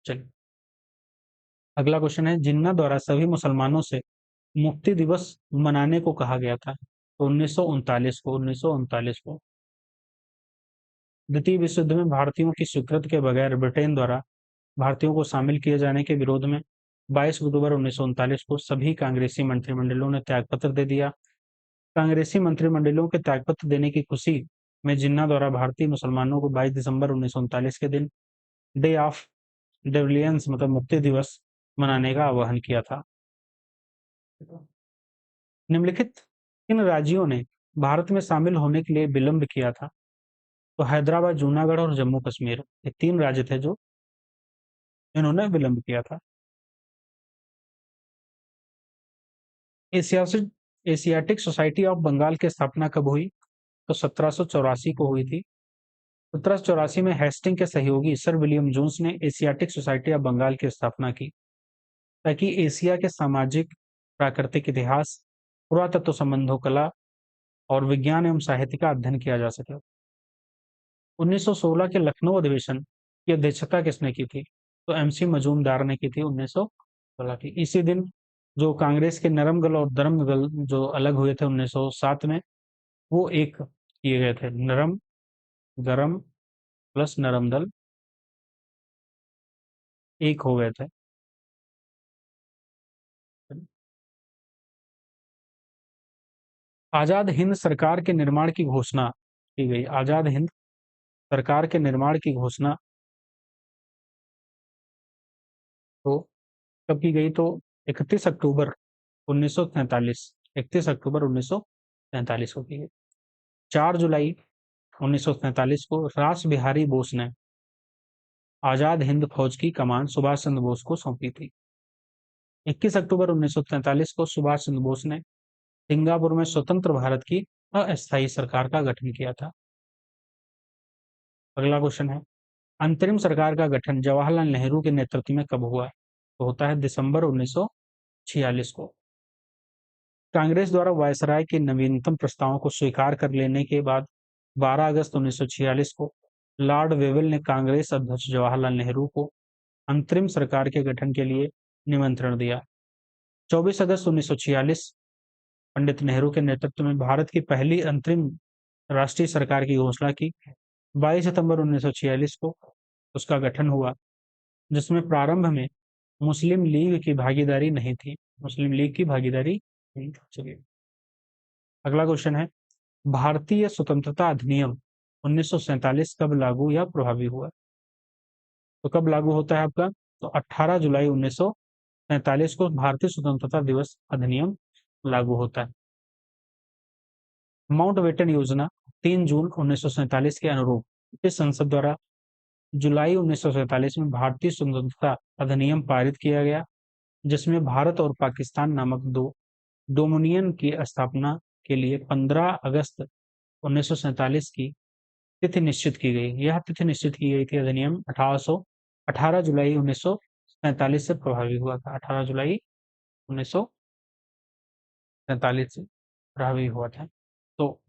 चलिए, अगला क्वेश्चन है, जिन्ना द्वारा सभी मुसलमानों से मुक्ति दिवस मनाने को कहा गया था, तो 1939 को, 1939 को। द्वितीय विश्व युद्ध में भारतीयों की स्वीकृति के बगैर ब्रिटेन द्वारा भारतीयों को शामिल किए जाने के विरोध में 22 अक्टूबर 1939 को सभी कांग्रेसी मंत्रिमंडलों ने त्यागपत्र दे दिया। कांग्रेसी मंत्रिमंडलों के त्यागपत्र देने की खुशी में जिन्ना द्वारा भारतीय मुसलमानों को 22 दिसंबर 1939 के दिन डे ऑफ डिविलियंस मतलब मुक्ति दिवस मनाने का आह्वान किया था। निम्नलिखित किन राज्यों ने भारत में शामिल होने के लिए विलंब किया था, तो हैदराबाद, जूनागढ़ और जम्मू कश्मीर, ये 3 राज्य थे जो इन्होंने विलंब किया था। Asiatic Asiatic society of Bengal की स्थापना कब हुई, तो 1784 को हुई थी। 1784 में हेस्टिंग के सहयोगी सर विलियम जोन्स ने एशियाटिक सोसाइटी ऑफ बंगाल की स्थापना की, ताकि एशिया के सामाजिक, प्राकृतिक इतिहास, पुरातत्व संबंधों, कला और विज्ञान एवं साहित्य का अध्ययन किया जा सके। 1916 के लखनऊ अधिवेशन की अध्यक्षता किसने की थी, तो एमसी मजूमदार ने की थी 1916 की। इसी दिन जो कांग्रेस के नरम गल और दरम गल जो अलग हुए थे 1907 में, वो एक किए गए थे, नरम गरम प्लस नरम दल एक हो गए थे। आजाद हिंद सरकार के निर्माण की घोषणा की गई, आजाद हिंद सरकार के निर्माण की घोषणा तो कब की गई, तो 31 अक्टूबर 1943, 31 अक्टूबर 1943 को की गई। 4 जुलाई 1943 को रास बिहारी बोस ने आजाद हिंद फौज की कमान सुभाष चंद्र बोस को सौंपी थी। 21 अक्टूबर 1943 को सुभाष चंद्र बोस ने सिंगापुर में स्वतंत्र भारत की अस्थायी सरकार का गठन किया था। अगला क्वेश्चन है, अंतरिम सरकार का गठन जवाहरलाल नेहरू के नेतृत्व में कब हुआ, तो होता है दिसंबर 1946 को। कांग्रेस द्वारा वायसराय के नवीनतम प्रस्तावों को स्वीकार कर लेने के बाद 12 अगस्त 1946 को लॉर्ड वेवेल ने कांग्रेस अध्यक्ष जवाहरलाल नेहरू को अंतरिम सरकार के गठन के लिए निमंत्रण दिया। 24 अगस्त 1946 पंडित नेहरू के नेतृत्व में भारत की पहली अंतरिम राष्ट्रीय सरकार की घोषणा की। 22 सितंबर 1946 को उसका गठन हुआ, जिसमें प्रारंभ में मुस्लिम लीग की भागीदारी नहीं थी, मुस्लिम लीग की भागीदारी नहीं थी। चलिए, अगला क्वेश्चन है, भारतीय स्वतंत्रता अधिनियम 1947 कब लागू या प्रभावी हुआ, तो कब लागू होता है आपका, तो 18 जुलाई 1947 को भारतीय स्वतंत्रता दिवस अधिनियम लागू होता है। माउंटबेटन योजना 3 जून 1947 के अनुरूप इस संसद द्वारा जुलाई 1947 में भारतीय स्वतंत्रता अधिनियम पारित किया गया, जिसमें भारत और पाकिस्तान नामक दो डोमिनियन की स्थापना के लिए 15 अगस्त 1947 की तिथि निश्चित की गई। यह तिथि निश्चित की गई थी, अधिनियम 18 जुलाई 1947 से प्रभावी हुआ था, 18 जुलाई 1947 से प्रभावी हुआ था। तो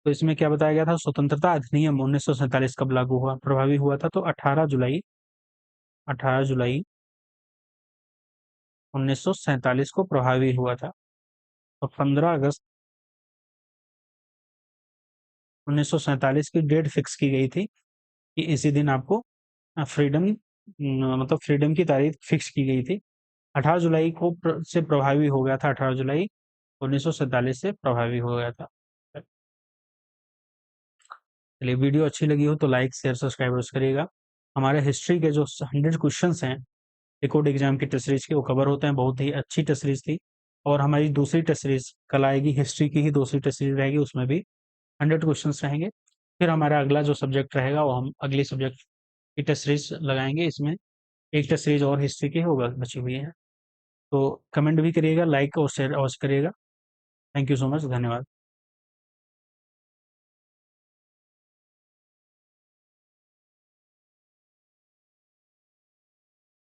तो इसमें क्या बताया गया था, स्वतंत्रता अधिनियम 1947 कब लागू हुआ, प्रभावी हुआ था, तो 18 जुलाई 1947 को प्रभावी हुआ था। तो 15 अगस्त 1947 की डेट फिक्स की गई थी कि इसी दिन आपको फ्रीडम मतलब फ्रीडम की तारीख फिक्स की गई थी। 18 जुलाई को से प्रभावी हो गया था, 18 जुलाई 1947 से प्रभावी हो गया था। चलिए, वीडियो अच्छी लगी हो तो लाइक शेयर सब्सक्राइब करिएगा। हमारे हिस्ट्री के जो 100 क्वेश्चन हैं रिकॉर्ड एग्जाम की टेस्ट सीरीज के, वो कवर होते हैं, बहुत ही अच्छी टेस्ट सीरीज थी। और हमारी दूसरी टेस्ट सीरीज कल आएगी, हिस्ट्री की ही दूसरी टेस्ट सीरीज रहेगी, उसमें भी 100 क्वेश्चन रहेंगे। फिर हमारा अगला जो सब्जेक्ट रहेगा वो हम अगली सब्जेक्ट की टेस्ट सीरीज लगाएंगे। इसमें एक टेस्ट सीरीज और हिस्ट्री की होगा बची हुई है। तो कमेंट भी करिएगा, लाइक और शेयर अवश्य करिएगा। थैंक यू सो मच, धन्यवाद।